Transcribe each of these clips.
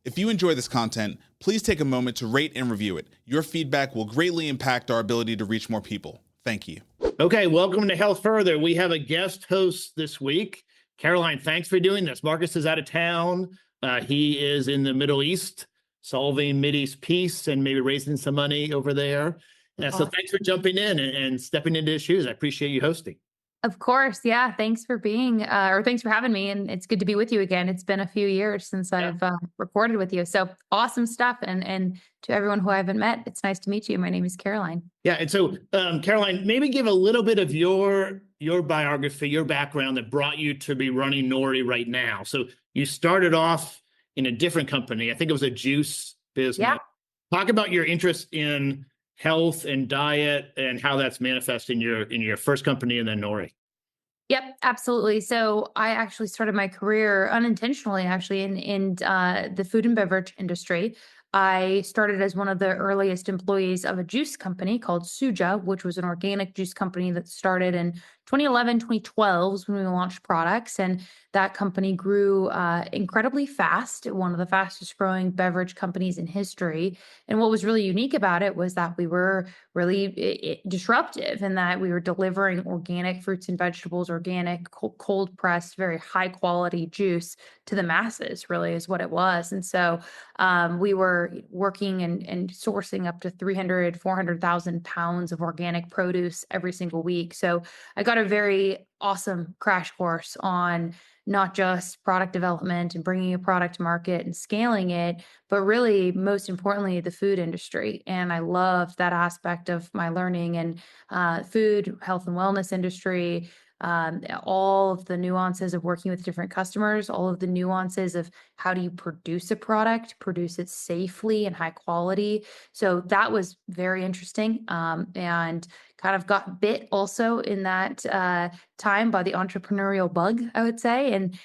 If you enjoy this content, please take a moment to rate and review it. Your feedback will greatly impact our ability to reach more people. Thank you. Okay, welcome to Health Further. We have a guest host this week. Caroline, thanks for doing this. Marcus is out of town. He is in the Middle East, solving Mideast peace and maybe raising some money over there. So thanks for jumping in and stepping into his shoes. I appreciate you hosting. Of course. Yeah. Thanks for thanks for having me. And it's good to be with you again. It's been a few years since I've recorded with you. So awesome stuff. And to everyone who I haven't met, it's nice to meet you. My name is Caroline. Yeah. And so, Caroline, maybe give a little bit of your biography, your background that brought you to be running Nouri right now. So you started off in a different company. I think it was a juice business. Yeah. Talk about your interest in health and diet and how that's manifesting in your first company and then Nouri. Yep, absolutely. So I actually started my career unintentionally, actually, in the food and beverage industry. I started as one of the earliest employees of a juice company called Suja, which was an organic juice company that started in 2011, 2012 was when we launched products. And that company grew incredibly fast, one of the fastest growing beverage companies in history. And what was really unique about it was that we were really disruptive in that we were delivering organic fruits and vegetables, organic, cold pressed, very high quality juice to the masses, really is what it was. And so we were working and sourcing up to 400,000 pounds of organic produce every single week. So I got a very awesome crash course on not just product development and bringing a product to market and scaling it, but really, most importantly, the food industry. And I love that aspect of my learning and food, health and wellness industry, all of the nuances of working with different customers, all of the nuances of how do you produce a product, produce it safely and high quality. So that was very interesting, and kind of got bit also in that time by the entrepreneurial bug, I would say. And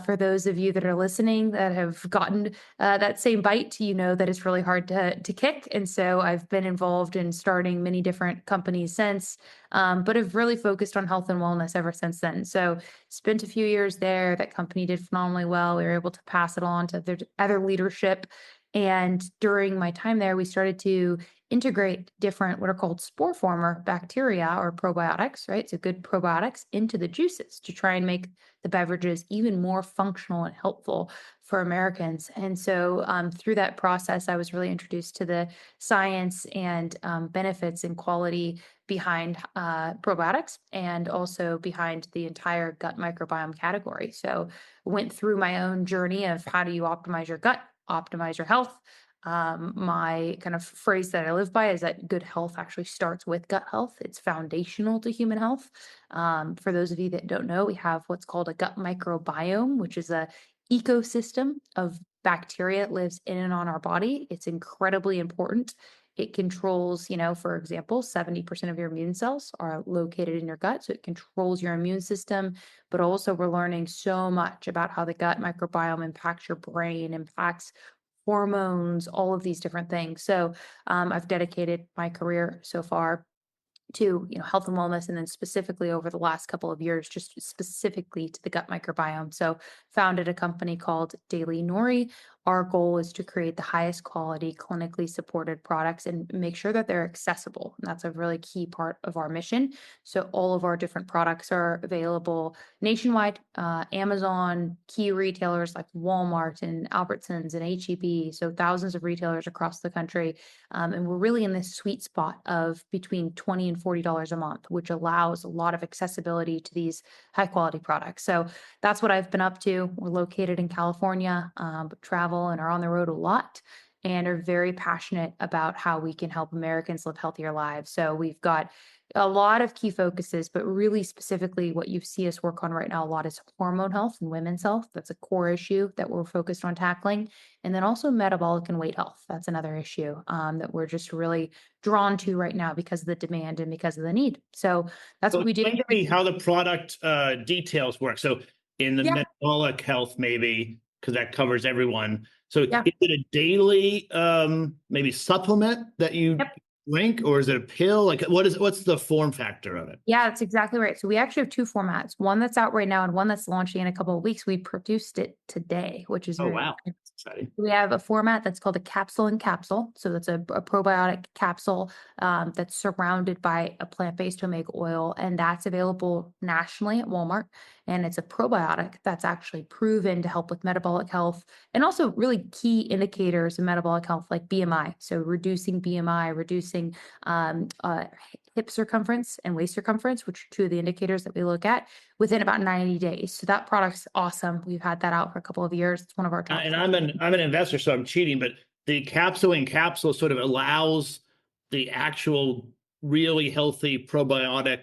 for those of you that are listening that have gotten that same bite, you know that it's really hard to kick. And so I've been involved in starting many different companies since, but have really focused on health and wellness ever since then. So spent a few years there. That company did phenomenally well. We were able to pass it on to other leadership. And during my time there, we started to integrate different what are called spore former bacteria or probiotics, right? So good probiotics into the juices to try and make the beverages even more functional and helpful for Americans. And so through that process, I was really introduced to the science and benefits and quality behind probiotics and also behind the entire gut microbiome category. So went through my own journey of how do you optimize your gut, optimize your health. My kind of phrase that I live by is that good health actually starts with gut health. It's foundational to human health. For those of you that don't know, we have what's called a gut microbiome, which is a ecosystem of bacteria that lives in and on our body. It's incredibly important. It controls, for example, 70% of your immune cells are located in your gut. So it controls your immune system, but also we're learning so much about how the gut microbiome impacts your brain, impacts hormones, all of these different things. So I've dedicated my career so far to health and wellness, and then specifically over the last couple of years, just specifically to the gut microbiome. So founded a company called Daily Nouri. Our goal is to create the highest quality, clinically supported products and make sure that they're accessible. And that's a really key part of our mission. So all of our different products are available nationwide, Amazon, key retailers like Walmart and Albertsons and H-E-B. So thousands of retailers across the country. And we're really in this sweet spot of between $20 and $40 a month, which allows a lot of accessibility to these high quality products. So that's what I've been up to. We're located in California, but travel and are on the road a lot and are very passionate about how we can help Americans live healthier lives. So we've got a lot of key focuses, but really specifically what you see us work on right now a lot is hormone health and women's health. That's a core issue that we're focused on tackling. And then also metabolic and weight health. That's another issue that we're just really drawn to right now because of the demand and because of the need. So that's what we do. Explain to me how the product details work. So in the metabolic health, maybe, because that covers everyone. So is it a daily maybe supplement that you drink, or is it a pill? Like what's the form factor of it? Yeah, that's exactly right. So we actually have two formats, one that's out right now and one that's launching in a couple of weeks. We produced it today, which is wow. Exciting. We have a format that's called a capsule in capsule. So that's a probiotic capsule that's surrounded by a plant-based omega oil, and that's available nationally at Walmart. And it's a probiotic that's actually proven to help with metabolic health and also really key indicators of metabolic health like BMI. So reducing BMI, reducing hip circumference and waist circumference, which are two of the indicators that we look at within about 90 days. So that product's awesome. We've had that out for a couple of years. It's one of our top. And I'm an investor, so I'm cheating, but the capsule in capsule sort of allows the actual really healthy probiotic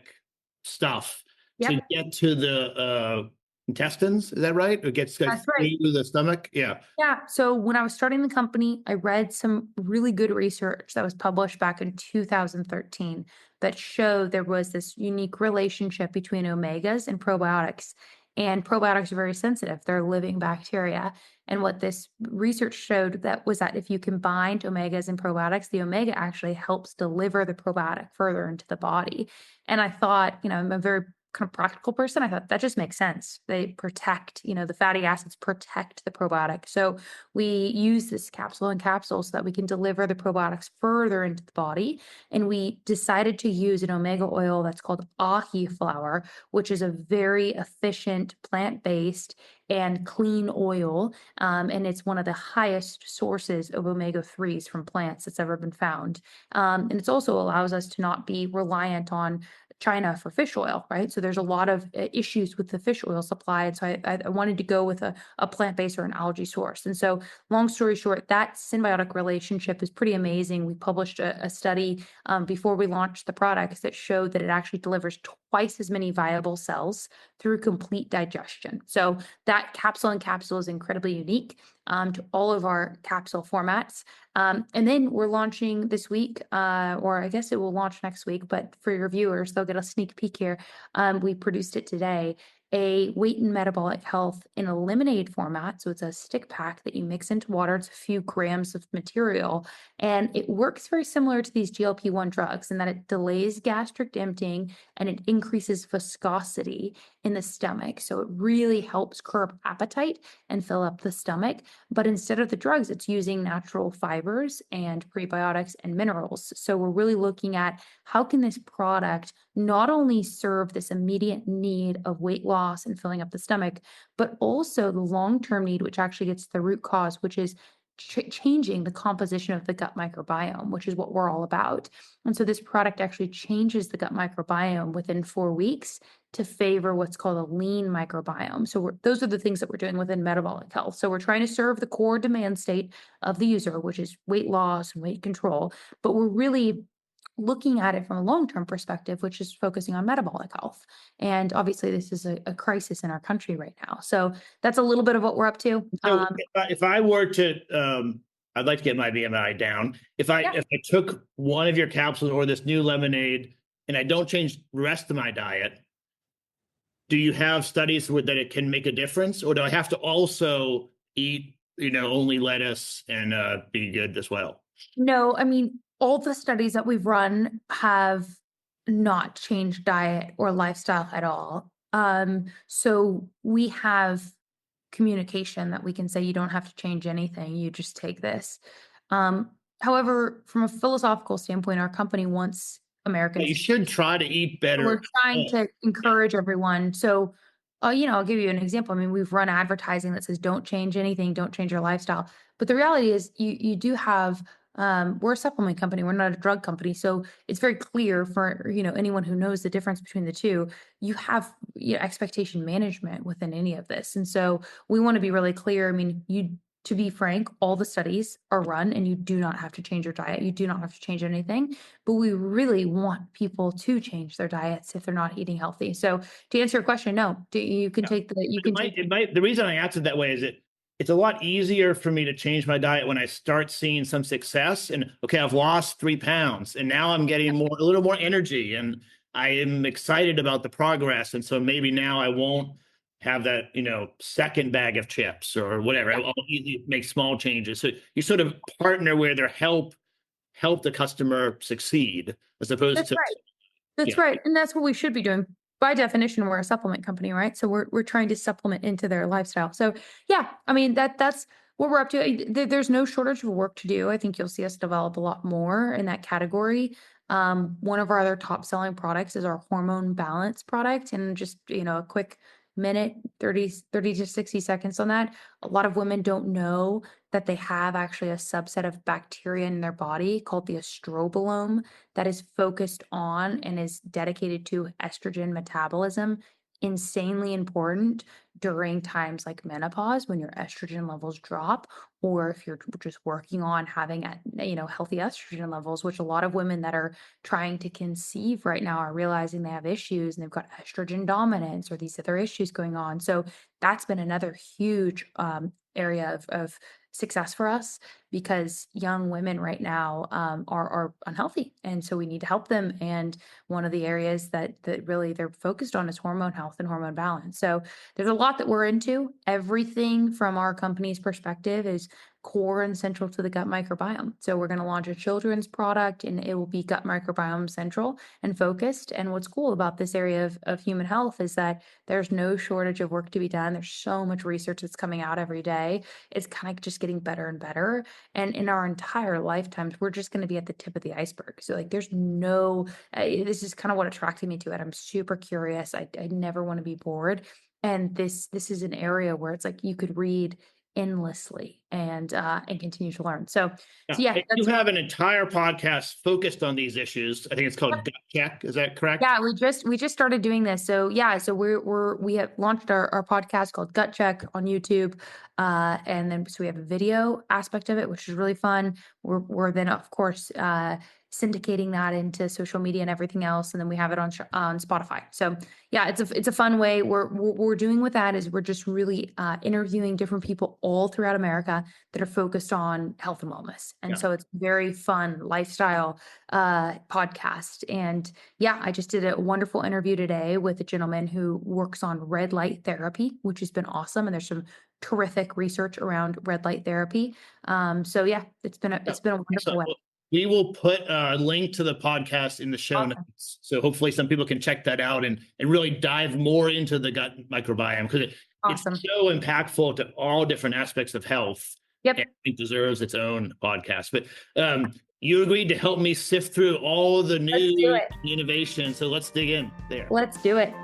stuff to get to the intestines. Is that right? It gets through the stomach. Yeah. Yeah. So when I was starting the company, I read some really good research that was published back in 2013 that showed there was this unique relationship between omegas and probiotics. And probiotics are very sensitive. They're living bacteria. And what this research showed that was that if you combined omegas and probiotics, the omega actually helps deliver the probiotic further into the body. And I thought, I'm a very kind of practical person. I thought that just makes sense. They protect, the fatty acids protect the probiotic. So we use this capsule in capsule so that we can deliver the probiotics further into the body. And we decided to use an omega oil that's called ahi flower, which is a very efficient plant-based and clean oil. And it's one of the highest sources of omega-3s from plants that's ever been found. And it also allows us to not be reliant on China for fish oil, right? So there's a lot of issues with the fish oil supply. And so I wanted to go with a plant-based or an algae source. And so long story short, that symbiotic relationship is pretty amazing. We published a study before we launched the products that showed that it actually delivers twice as many viable cells through complete digestion. So that capsule in capsule is incredibly unique to all of our capsule formats. And then we're launching this week, or I guess it will launch next week, but for your viewers, they'll get a sneak peek here. We produced it today, a weight and metabolic health in a lemonade format. So it's a stick pack that you mix into water. It's a few grams of material, and it works very similar to these GLP-1 drugs in that it delays gastric emptying and it increases viscosity in the stomach. So it really helps curb appetite and fill up the stomach. But instead of the drugs, it's using natural fibers and prebiotics and minerals. So we're really looking at how can this product not only serve this immediate need of weight loss and filling up the stomach, but also the long-term need, which actually gets to the root cause, which is changing the composition of the gut microbiome, which is what we're all about. And so this product actually changes the gut microbiome within 4 weeks to favor what's called a lean microbiome. So those are the things that we're doing within metabolic health. So we're trying to serve the core demand state of the user, which is weight loss and weight control, but we're really looking at it from a long-term perspective, which is focusing on metabolic health. And obviously this is a crisis in our country right now. So that's a little bit of what we're up to. So if I were to, I'd like to get my BMI down. If I took one of your capsules or this new lemonade and I don't change the rest of my diet, do you have studies that it can make a difference? Or do I have to also eat, only lettuce and be good as well? No, I mean, all the studies that we've run have not changed diet or lifestyle at all. So we have communication that we can say you don't have to change anything, you just take this. However, from a philosophical standpoint, our company wants Americans. You should try to eat better. We're trying to encourage everyone. So, I'll give you an example. I mean, we've run advertising that says don't change anything, don't change your lifestyle. But the reality is you do have we're a supplement company. We're not a drug company. So it's very clear for, anyone who knows the difference between the two, you have expectation management within any of this. And so we want to be really clear. I mean, to be frank, all the studies are run and you do not have to change your diet. You do not have to change anything, but we really want people to change their diets if they're not eating healthy. So to answer your question, no, you can take the reason I answered that way is it's a lot easier for me to change my diet when I start seeing some success and I've lost 3 pounds and now I'm getting a little more energy and I am excited about the progress. And so maybe now I won't have that, second bag of chips or whatever. I'll make small changes. So you sort of partner where they help the customer succeed as opposed to. Right. That's right. And that's what we should be doing. By definition, we're a supplement company, right? So we're trying to supplement into their lifestyle. So yeah, I mean, that's what we're up to, there's no shortage of work to do. I think you'll see us develop a lot more in that category. One of our other top selling products is our hormone balance product. And just, a quick minute, 30 to 60 seconds on that. A lot of women don't know that they have actually a subset of bacteria in their body called the estrobolome that is focused on and is dedicated to estrogen metabolism. Insanely important during times like menopause when your estrogen levels drop, or if you're just working on having healthy estrogen levels, which a lot of women that are trying to conceive right now are realizing they have issues and they've got estrogen dominance or these other issues going on. So that's been another huge area of success for us, because young women right now are unhealthy, and so we need to help them. And one of the areas that really they're focused on is hormone health and hormone balance. So there's a lot that we're into. Everything from our company's perspective is core and central to the gut microbiome. So we're going to launch a children's product, and it will be gut microbiome central and focused. And what's cool about this area of human health is that there's no shortage of work to be done. There's so much research that's coming out every day. It's kind of just getting better and better. And in our entire lifetimes, we're just going to be at the tip of the iceberg. So there's no, this is kind of what attracted me to it. I'm super curious. I never want to be bored. And this is an area where it's like you could read endlessly and continue to learn. So yeah, you have an entire podcast focused on these issues. I think it's called Gut Check. Is that correct? Yeah, we just started doing this. So yeah, so we have launched our podcast called Gut Check on YouTube, and then so we have a video aspect of it, which is really fun. We're then of course syndicating that into social media and everything else, and then we have it on Spotify. So yeah, it's a fun way. What we're doing with that is we're just really interviewing different people all throughout America that are focused on health and wellness, and so it's very fun lifestyle podcast. And yeah, I just did a wonderful interview today with a gentleman who works on red light therapy, which has been awesome, and there's some terrific research around red light therapy. So yeah, it's been a wonderful way. We will put a link to the podcast in the show notes. So hopefully some people can check that out and really dive more into the gut microbiome, because it's so impactful to all different aspects of health. Yep. And it deserves its own podcast. But you agreed to help me sift through all the new innovation. So let's dig in there. Let's do it.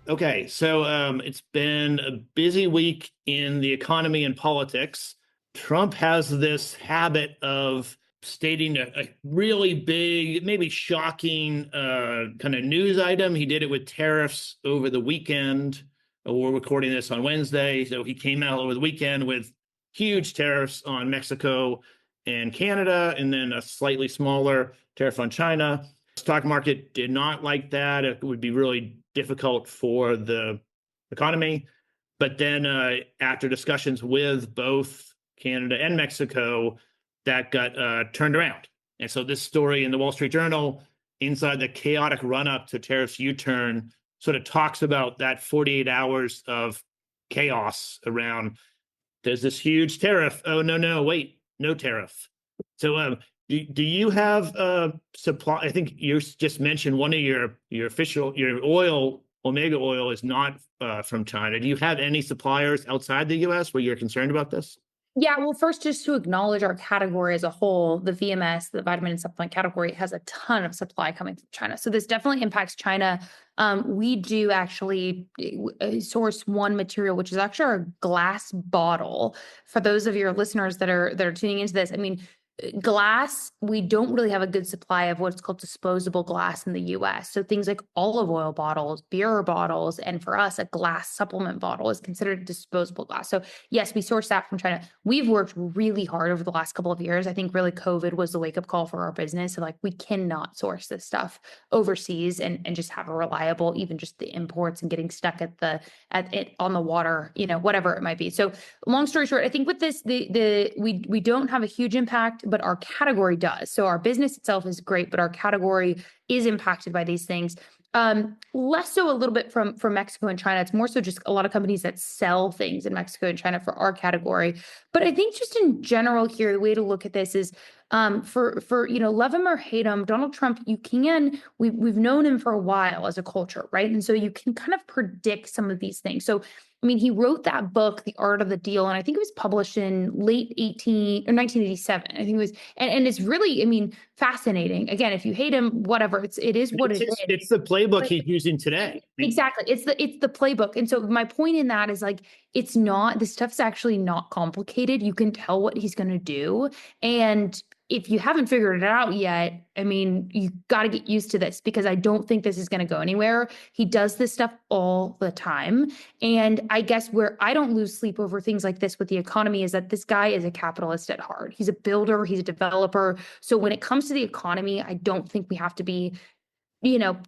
Okay, so it's been a busy week in the economy and politics. Trump has this habit of stating a really big, maybe shocking kind of news item. He did it with tariffs over the weekend. We're recording this on Wednesday. So he came out over the weekend with huge tariffs on Mexico and Canada, and then a slightly smaller tariff on China. Stock market did not like that. It would be really difficult for the economy. But then after discussions with both Canada and Mexico, that got turned around. And so this story in the Wall Street Journal, inside the chaotic run-up to tariffs U-turn, sort of talks about that 48 hours of chaos around, there's this huge tariff. Oh, no, wait, no tariff. So do you have supply? I think you just mentioned one of your oil, omega oil, is not from China. Do you have any suppliers outside the U.S. where you're concerned about this? Yeah, well, first, just to acknowledge our category as a whole, the VMS, the vitamin and supplement category, has a ton of supply coming from China. So this definitely impacts China. We do actually source one material, which is actually our glass bottle. For those of your listeners that are tuning into this, I mean, glass, we don't really have a good supply of what's called disposable glass in the US. So things like olive oil bottles, beer bottles, and for us, a glass supplement bottle is considered disposable glass. So yes, we source that from China. We've worked really hard over the last couple of years. I think really COVID was the wake up call for our business. So like, we cannot source this stuff overseas and just have a reliable, even just the imports and getting stuck on the water, whatever it might be. So long story short, I think with this, we don't have a huge impact, but our category does. So our business itself is great, but our category is impacted by these things. Less so a little bit from Mexico and China. It's more so just a lot of companies that sell things in Mexico and China for our category. But I think just in general here, the way to look at this is for love him or hate him, Donald Trump, we've known him for a while as a culture, right? And so you can kind of predict some of these things. So I mean, he wrote that book, The Art of the Deal, and I think it was published in late 1987. I think it was, and it's really, I mean, fascinating. Again, if you hate him, whatever, it is what it is. It's the playbook he's using today. Exactly. It's the playbook. And so my point in that is like, this stuff's actually not complicated. You can tell what he's going to do. And if you haven't figured it out yet, I mean, you got to get used to this because I don't think this is going to go anywhere. He does this stuff all the time. And I guess where I don't lose sleep over things like this with the economy is that this guy is a capitalist at heart. He's a builder, he's a developer. So when it comes to the economy, I don't think we have to be,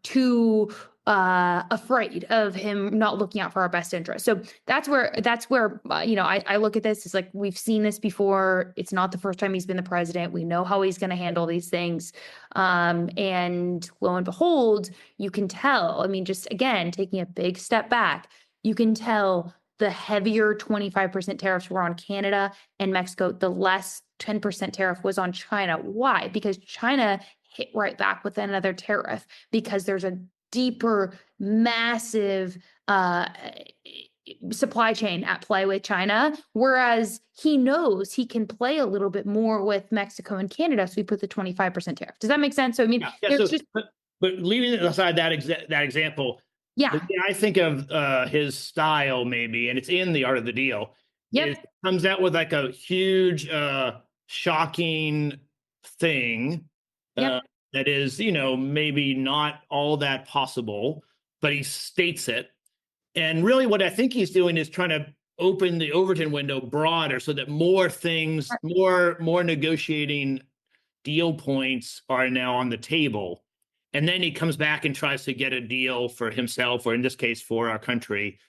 too afraid of him not looking out for our best interest. So that's where I look at this. It's like, we've seen this before. It's not the first time he's been the president. We know how he's going to handle these things. And lo and behold, you can tell, I mean, just again, taking a big step back, you can tell the heavier 25% tariffs were on Canada and Mexico, the less 10% tariff was on China. Why? Because China hit right back with another tariff because there's a deeper, massive supply chain at play with China, whereas he knows he can play a little bit more with Mexico and Canada, so we put the 25% tariff. Does that make sense? So I mean, but leaving aside that example, yeah, I think of his style maybe, and it's in The Art of the Deal. Yep. It comes out with like a huge, shocking thing. Yep. That is, maybe not all that possible, but he states it. And really what I think he's doing is trying to open the Overton window broader so that more things, more negotiating deal points are now on the table. And then he comes back and tries to get a deal for himself, or in this case, for our country.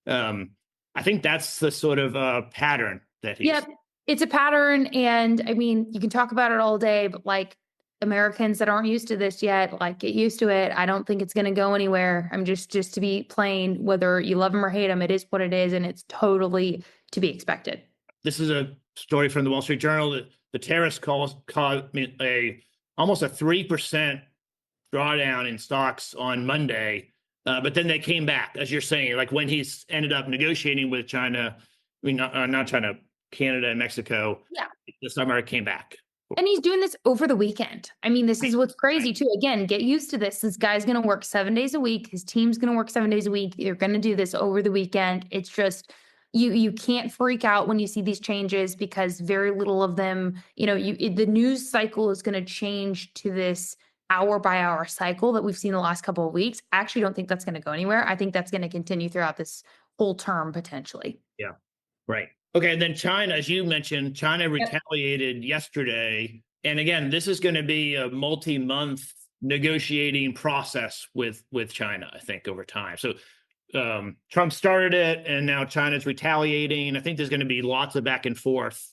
I think that's the sort of pattern that he's... Yep, it's a pattern. And I mean, you can talk about it all day, but like, Americans that aren't used to this yet, like, get used to it. I don't think it's going to go anywhere. I'm just to be plain, whether you love him or hate him, it is what it is, and it's totally to be expected. This is a story from the Wall Street Journal that the tariffs caused almost a 3% drawdown in stocks on Monday, but then they came back, as you're saying, like when he's ended up negotiating with China, I mean, not China, Canada and Mexico. Yeah, the summer it came back. And he's doing this over the weekend. I mean, this is what's crazy too. Again, get used to this. This guy's going to work 7 days a week. His team's going to work 7 days a week. You're going to do this over the weekend. It's just, you can't freak out when you see these changes because very little of them, the news cycle is going to change to this hour by hour cycle that we've seen the last couple of weeks. I actually don't think that's going to go anywhere. I think that's going to continue throughout this whole term potentially. Yeah. Right. Okay, and then China, as you mentioned, China retaliated yesterday. And again, this is going to be a multi-month negotiating process with China, I think, over time. So Trump started it, and now China's retaliating. I think there's going to be lots of back and forth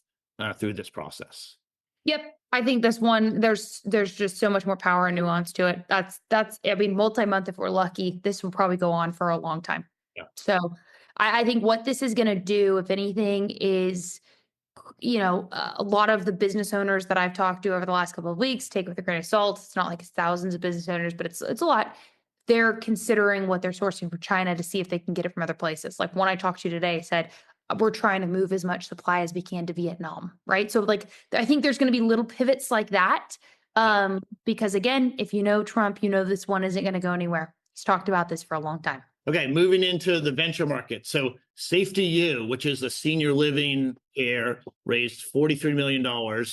through this process. Yep. I think this one, there's just so much more power and nuance to it. That's I mean, multi-month, if we're lucky, this will probably go on for a long time. Yeah. So I think what this is going to do, if anything, is, a lot of the business owners that I've talked to over the last couple of weeks, take it with a grain of salt. It's not like it's thousands of business owners, but it's a lot. They're considering what they're sourcing from China to see if they can get it from other places. Like one I talked to today said, we're trying to move as much supply as we can to Vietnam, right? So like, I think there's going to be little pivots like that. Because again, if you know Trump, this one isn't going to go anywhere. He's talked about this for a long time. Okay, moving into the venture market. So SafelyYou, which is a senior living care, raised $43 million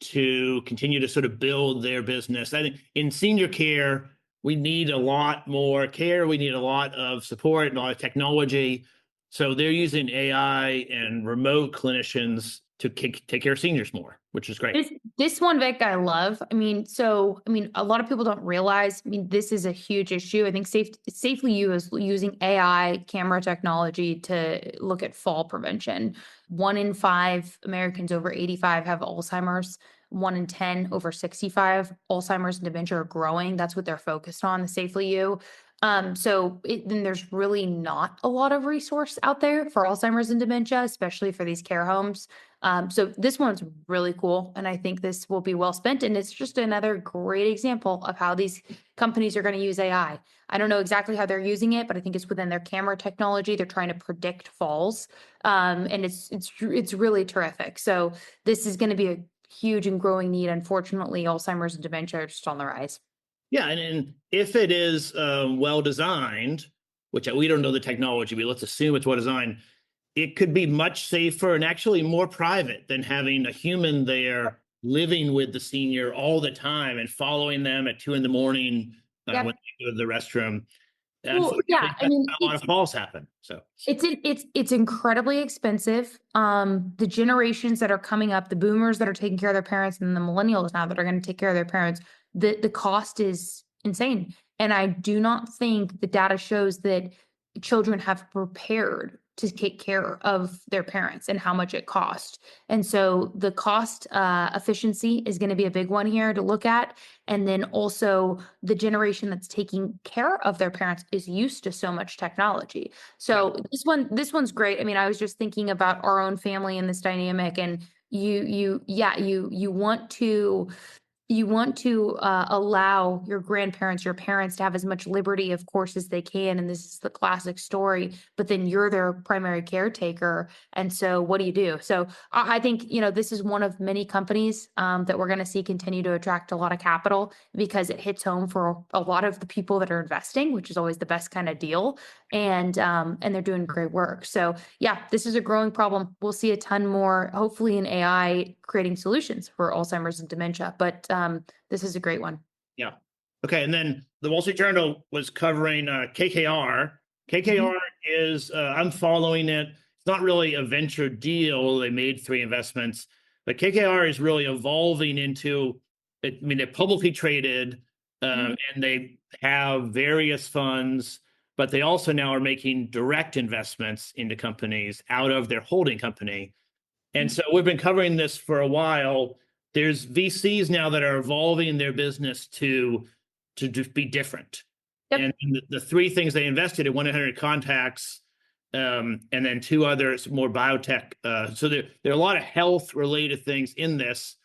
to continue to sort of build their business. I think in senior care, we need a lot more care. We need a lot of support and a lot of technology. So they're using AI and remote clinicians to take care of seniors more, which is great. This one, Vic, I love. I mean, a lot of people don't realize, this is a huge issue. I think SafelyYou is using AI camera technology to look at fall prevention. 1 in 5 Americans over 85 have Alzheimer's. 1 in 10 over 65, Alzheimer's and dementia are growing. That's what they're focused on, the SafelyYou. Then there's really not a lot of resource out there for Alzheimer's and dementia, especially for these care homes. So this one's really cool, and I think this will be well spent. And it's just another great example of how these companies are going to use AI. I don't know exactly how they're using it, but I think it's within their camera technology. They're trying to predict falls, and it's really terrific. So this is going to be a huge and growing need. Unfortunately, Alzheimer's and dementia are just on the rise. Yeah, and if it is well designed, which we don't know the technology, but let's assume it's well designed, it could be much safer and actually more private than having a human there living with the senior all the time and following them at 2 a.m. when they go to the restroom. Well, yeah, I mean, a lot of falls happen. So it's incredibly expensive. The generations that are coming up, the boomers that are taking care of their parents, and the millennials now that are going to take care of their parents, the cost is insane. And I do not think the data shows that children have prepared to take care of their parents and how much it costs. And so the cost efficiency is going to be a big one here to look at. And then also the generation that's taking care of their parents is used to so much technology. So this one's great. I mean, I was just thinking about our own family in this dynamic, and you want to allow your grandparents, your parents to have as much liberty, of course, as they can. And this is the classic story, but then you're their primary caretaker. And so what do you do? So I think, this is one of many companies that we're going to see continue to attract a lot of capital, because it hits home for a lot of the people that are investing, which is always the best kind of deal. And they're doing great work. So yeah, this is a growing problem. We'll see a ton more, hopefully, in AI creating solutions for Alzheimer's and dementia. But this is a great one. Yeah. Okay. And then the Wall Street Journal was covering KKR. KKR is, I'm following it. It's not really a venture deal. They made 3 investments, but KKR is really evolving into, they're publicly traded, and they have various funds, but they also now are making direct investments into companies out of their holding company. And so we've been covering this for a while. There's VCs now that are evolving their business to just be different. Yep. And the 3 things they invested in, 1-800-CONTACTS, and then 2 others, more biotech. So there are a lot of health-related things in this.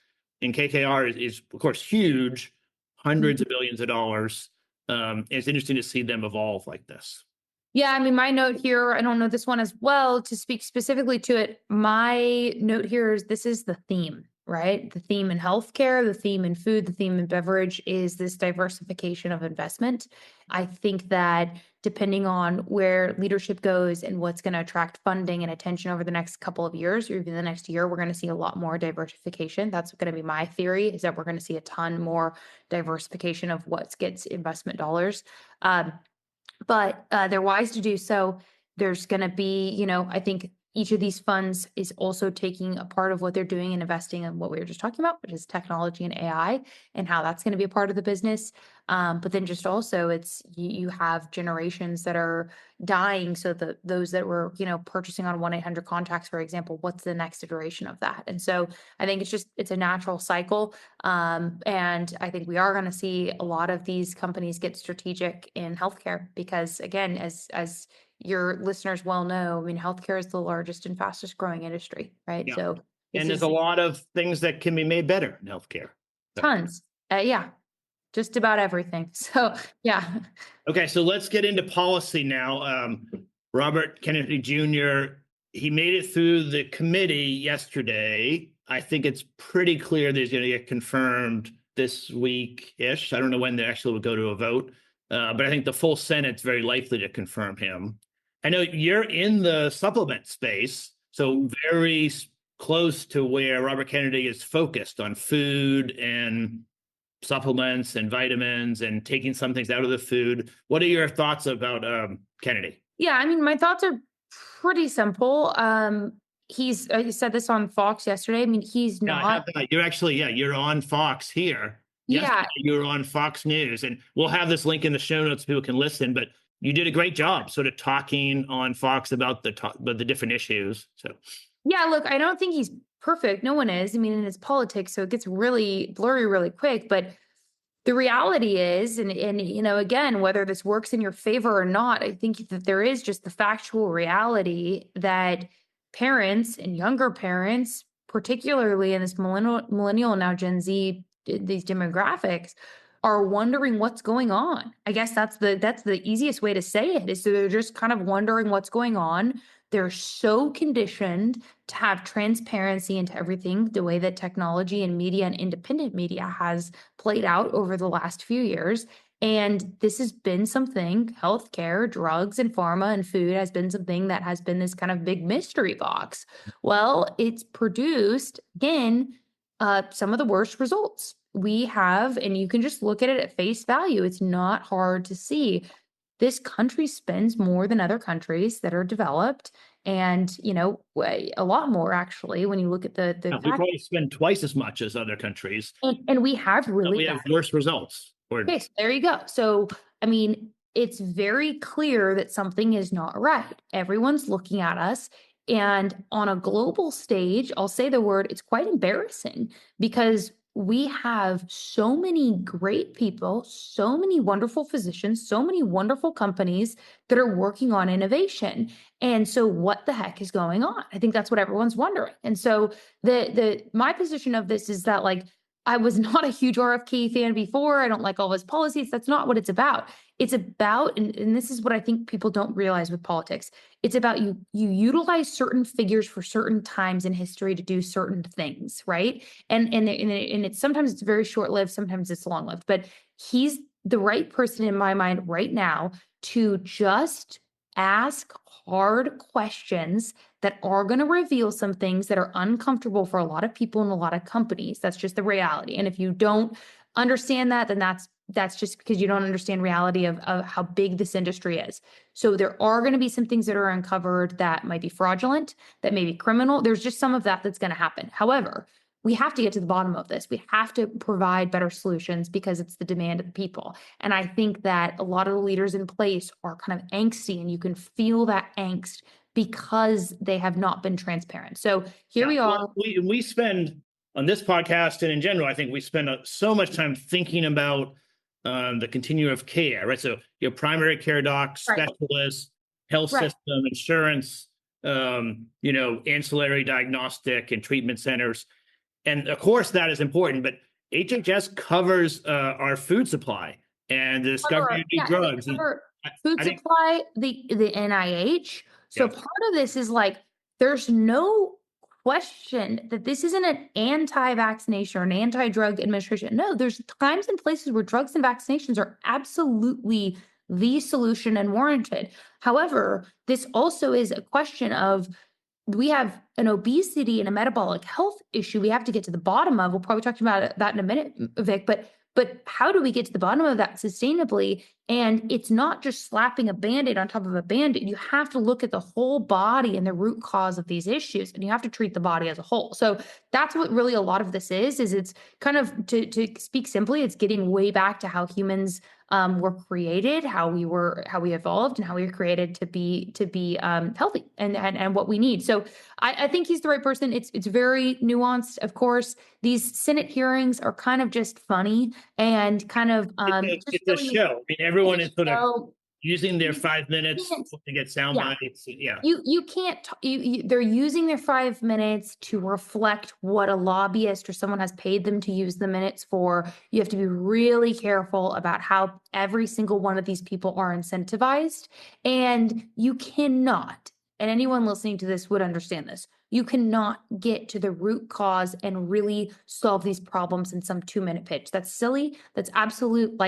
And KKR is of course, huge, hundreds of billions of dollars. It's interesting to see them evolve like this. Yeah, I mean, my note here, I don't know this one as well to speak specifically to it. My note here is this is the theme, right? The theme in healthcare, the theme in food, the theme in beverage is this diversification of investment. I think that depending on where leadership goes and what's going to attract funding and attention over the next couple of years, or even the next year, we're going to see a lot more diversification. That's going to be my theory, is that we're going to see a ton more diversification of what gets investment dollars. But they're wise to do so. There's going to be, I think each of these funds is also taking a part of what they're doing and investing in what we were just talking about, which is technology and AI, and how that's going to be a part of the business. But then just also it's, you have generations that are dying. So those that were, purchasing on 1-800-CONTACTS, for example, what's the next iteration of that? And so I think it's a natural cycle. And I think we are going to see a lot of these companies get strategic in healthcare, because again, as your listeners well know, I mean, healthcare is the largest and fastest growing industry, right? Yeah. So there's a lot of things that can be made better in healthcare. Tons. Yeah. Just about everything. So yeah. Okay. So let's get into policy now. Robert Kennedy Jr., he made it through the committee yesterday. I think it's pretty clear that he's going to get confirmed this week-ish. I don't know when they actually will go to a vote. But I think the full Senate's very likely to confirm him. I know you're in the supplement space, so very close to where Robert Kennedy is focused on food and supplements and vitamins and taking some things out of the food. What are your thoughts about Kennedy? Yeah, I mean, my thoughts are pretty simple. He said this on Fox yesterday. I mean, he's not. You're actually, you're on Fox here. Yesterday, you're on Fox News, and we'll have this link in the show notes so people can listen, but you did a great job sort of talking on Fox about the different issues. So yeah, look, I don't think he's perfect. No one is. I mean, it's politics, so it gets really blurry really quick. But the reality is, and again, whether this works in your favor or not, I think that there is just the factual reality that parents and younger parents particularly in this millennial now Gen Z, these demographics are wondering what's going on. I guess that's the easiest way to say it, is so they're just kind of wondering what's going on. They're so conditioned to have transparency into everything, the way that technology and media and independent media has played out over the last few years. And this has been something, healthcare, drugs, and pharma and food has been something that has been this kind of big mystery box. Well, it's produced, again, some of the worst results we have, and you can just look at it at face value. It's not hard to see. This country spends more than other countries that are developed, and a lot more actually when you look at the we probably spend twice as much as other countries, and we have really we have worse results. Okay, so there you go. So I mean, it's very clear that something is not right. Everyone's looking at us. And on a global stage, I'll say the word, it's quite embarrassing, because we have so many great people, so many wonderful physicians, so many wonderful companies that are working on innovation. And so what the heck is going on? I think that's what everyone's wondering. And so my position of this is that, like, I was not a huge RFK fan before. I don't like all his policies. That's not what it's about. It's about, and this is what I think people don't realize with politics. It's about you utilize certain figures for certain times in history to do certain things, right? And it's sometimes it's very short-lived, sometimes it's long-lived. But he's the right person in my mind right now to just ask hard questions that are going to reveal some things that are uncomfortable for a lot of people and a lot of companies. That's just the reality. And if you don't understand that, then that's just because you don't understand reality of how big this industry is. So there are going to be some things that are uncovered that might be fraudulent, that may be criminal. There's just some of that that's going to happen. However, we have to get to the bottom of this. We have to provide better solutions because it's the demand of the people. And I think that a lot of the leaders in place are kind of angsty, and you can feel that angst because they have not been transparent. So here we are. Well, we spend on this podcast, and in general, I think we spend so much time thinking about the continuum of care, right? So your primary care doc, specialists, health system, insurance, ancillary diagnostic and treatment centers. And of course, that is important, but HHS covers our food supply and the discovery of new drugs. Food supply, the NIH. So part of this is like, there's no question that this isn't an anti-vaccination or an anti-drug administration. No, there's times and places where drugs and vaccinations are absolutely the solution and warranted. However, this also is a question of, we have an obesity and a metabolic health issue we have to get to the bottom of. We'll probably talk about that in a minute, Vic, but how do we get to the bottom of that sustainably? And it's not just slapping a Band-Aid on top of a Band-Aid. You have to look at the whole body and the root cause of these issues, and you have to treat the body as a whole. So that's what really a lot of this is it's kind of, to speak simply, it's getting way back to how humans were created, how we evolved, and how we were created to be healthy and what we need. So I think he's the right person. It's very nuanced. Of course, these Senate hearings are kind of just funny and kind of it's a show. I mean, everyone is sort of using their 5 minutes to get sound bites. Yeah. You can't, they're using their 5 minutes to reflect what a lobbyist or someone has paid them to use the minutes for. You have to be really careful about how every single one of these people are incentivized. And you cannot, and anyone listening to this would understand this, you cannot get to the root cause and really solve these problems in some 2-minute pitch. That's silly. That's absolute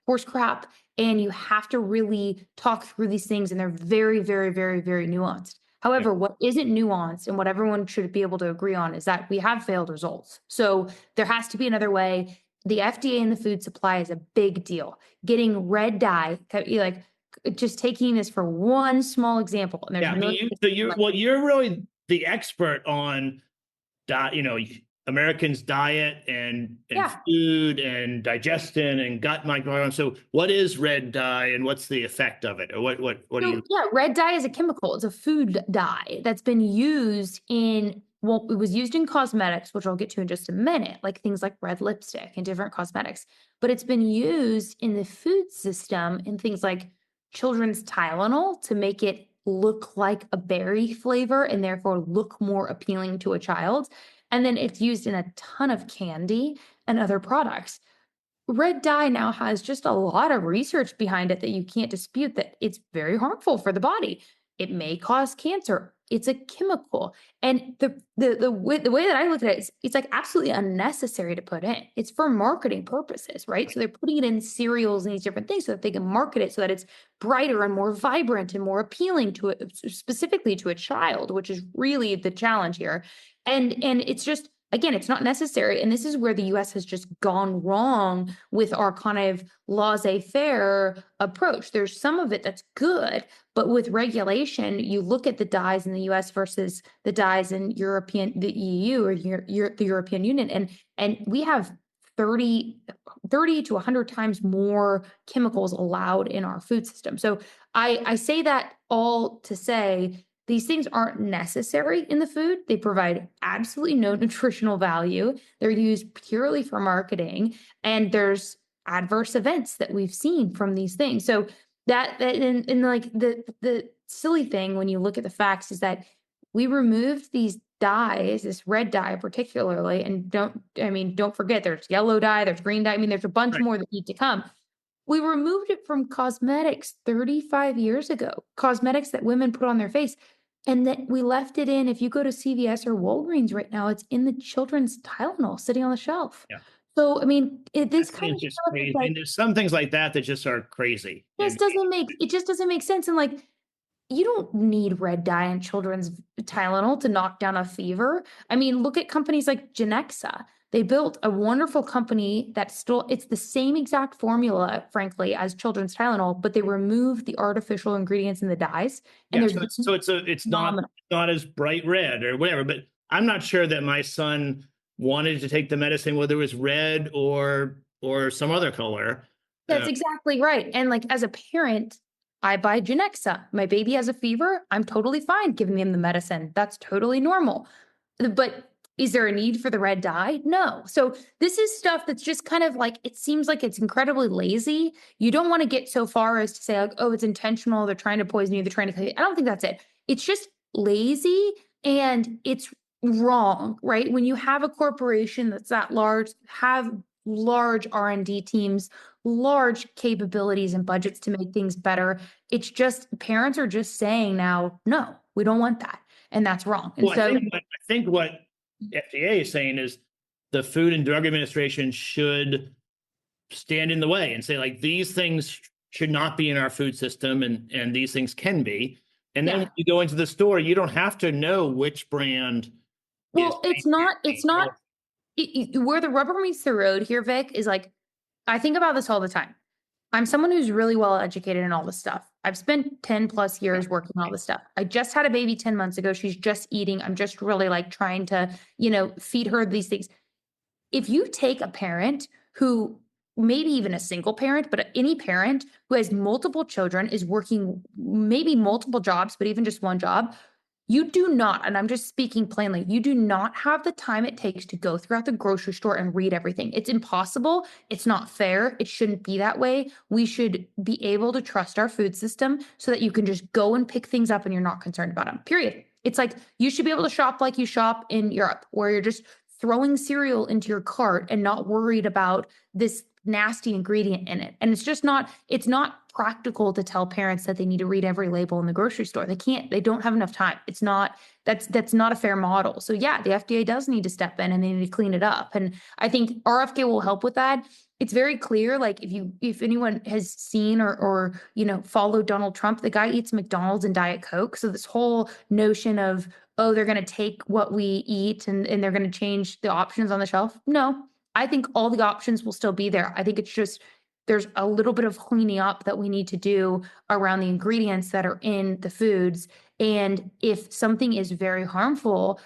horse crap. And you have to really talk through these things, and they're very, very, very, very nuanced. However, what isn't nuanced and what everyone should be able to agree on is that we have failed results. So there has to be another way. The FDA and the food supply is a big deal. Getting red dye, just taking this for one small example. And you're really the expert on Americans' diet and food and digestion and gut microbiome. So what is red dye and what's the effect of it? Or what do you? Yeah, red dye is a chemical. It's a food dye that's been used it was used in cosmetics, which I'll get to in just a minute, like things like red lipstick and different cosmetics. But it's been used in the food system in things like children's Tylenol to make it look like a berry flavor and therefore look more appealing to a child. And then it's used in a ton of candy and other products. Red dye now has just a lot of research behind it that you can't dispute that it's very harmful for the body. It may cause cancer. It's a chemical. And the way that I look at it is it's like absolutely unnecessary to put in. It's for marketing purposes, right? So they're putting it in cereals and these different things so that they can market it so that it's brighter and more vibrant and more appealing to it, specifically to a child, which is really the challenge here. And it's just, again, it's not necessary. And this is where the US has just gone wrong with our kind of laissez-faire approach. There's some of it that's good, but with regulation, you look at the dyes in the US versus the dyes in the EU or the European Union, and we have 30 to 100 times more chemicals allowed in our food system. So I say that all to say these things aren't necessary in the food. They provide absolutely no nutritional value. They're used purely for marketing, and there's adverse events that we've seen from these things. So that and like the silly thing when you look at the facts is that we removed these dyes, this red dye particularly, and don't forget there's yellow dye, there's green dye. I mean, there's a bunch more that need to come. We removed it from cosmetics 35 years ago, cosmetics that women put on their face. And that we left it in, if you go to CVS or Walgreens right now, it's in the children's Tylenol sitting on the shelf. Yeah. So, I mean, this That kind of just stuff crazy. is like, And there's some things like that just are crazy. it just doesn't make sense. And like, you don't need red dye in children's Tylenol to knock down a fever. I mean, look at companies like Genexa. They built a wonderful company it's the same exact formula, frankly, as children's Tylenol, but they removed the artificial ingredients in the dyes. And so it's not as bright red or whatever, but I'm not sure that my son wanted to take the medicine, whether it was red or some other color. That's exactly right. And like as a parent, I buy Genexa. My baby has a fever. I'm totally fine giving them the medicine. That's totally normal. But is there a need for the red dye? No. So this is stuff that's just kind of like, it seems like it's incredibly lazy. You don't want to get so far as to say like, oh, it's intentional. They're trying to poison you. They're trying to kill you. I don't think that's it. It's just lazy and it's wrong, right? When you have a corporation that's that large, have large R&D teams, large capabilities and budgets to make things better. It's just parents are just saying now, no, we don't want that. And that's wrong. And well, I think what FDA is saying is the Food and Drug Administration should stand in the way and say like these things should not be in our food system and these things can be. And then when you go into the store, you don't have to know which brand. Well, it's not where the rubber meets the road here, Vic, is like, I think about this all the time. I'm someone who's really well educated in all this stuff. I've spent 10 plus years working on all this stuff. I just had a baby 10 months ago. She's just eating. I'm just really like trying to, feed her these things. If you take a parent who maybe even a single parent, but any parent who has multiple children, is working maybe multiple jobs, but even just one job, you do not, and I'm just speaking plainly, you do not have the time it takes to go throughout the grocery store and read everything. It's impossible. It's not fair. It shouldn't be that way. We should be able to trust our food system so that you can just go and pick things up and you're not concerned about them, period. It's like you should be able to shop like you shop in Europe, where you're just throwing cereal into your cart and not worried about this nasty ingredient in it. And it's not practical to tell parents that they need to read every label in the grocery store. They don't have enough time. That's not a fair model. So yeah, the FDA does need to step in and they need to clean it up. And I think RFK will help with that. It's very clear, like if anyone has seen or followed Donald Trump, the guy eats McDonald's and Diet Coke. So this whole notion of, oh, they're going to take what we eat and they're going to change the options on the shelf. No, I think all the options will still be there. I think it's just there's a little bit of cleaning up that we need to do around the ingredients that are in the foods. And if something is very harmful,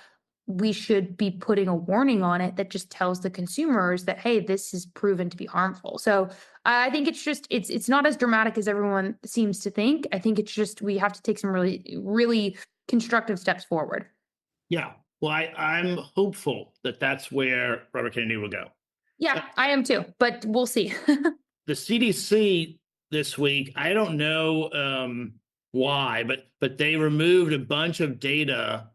we should be putting a warning on it that just tells the consumers that, hey, this is proven to be harmful. So I think it's not as dramatic as everyone seems to think. I think it's just we have to take some really, really constructive steps forward. Yeah. Well, I'm hopeful that that's where Robert Kennedy will go. Yeah, I am too, but we'll see. The CDC this week, I don't know why, but they removed a bunch of data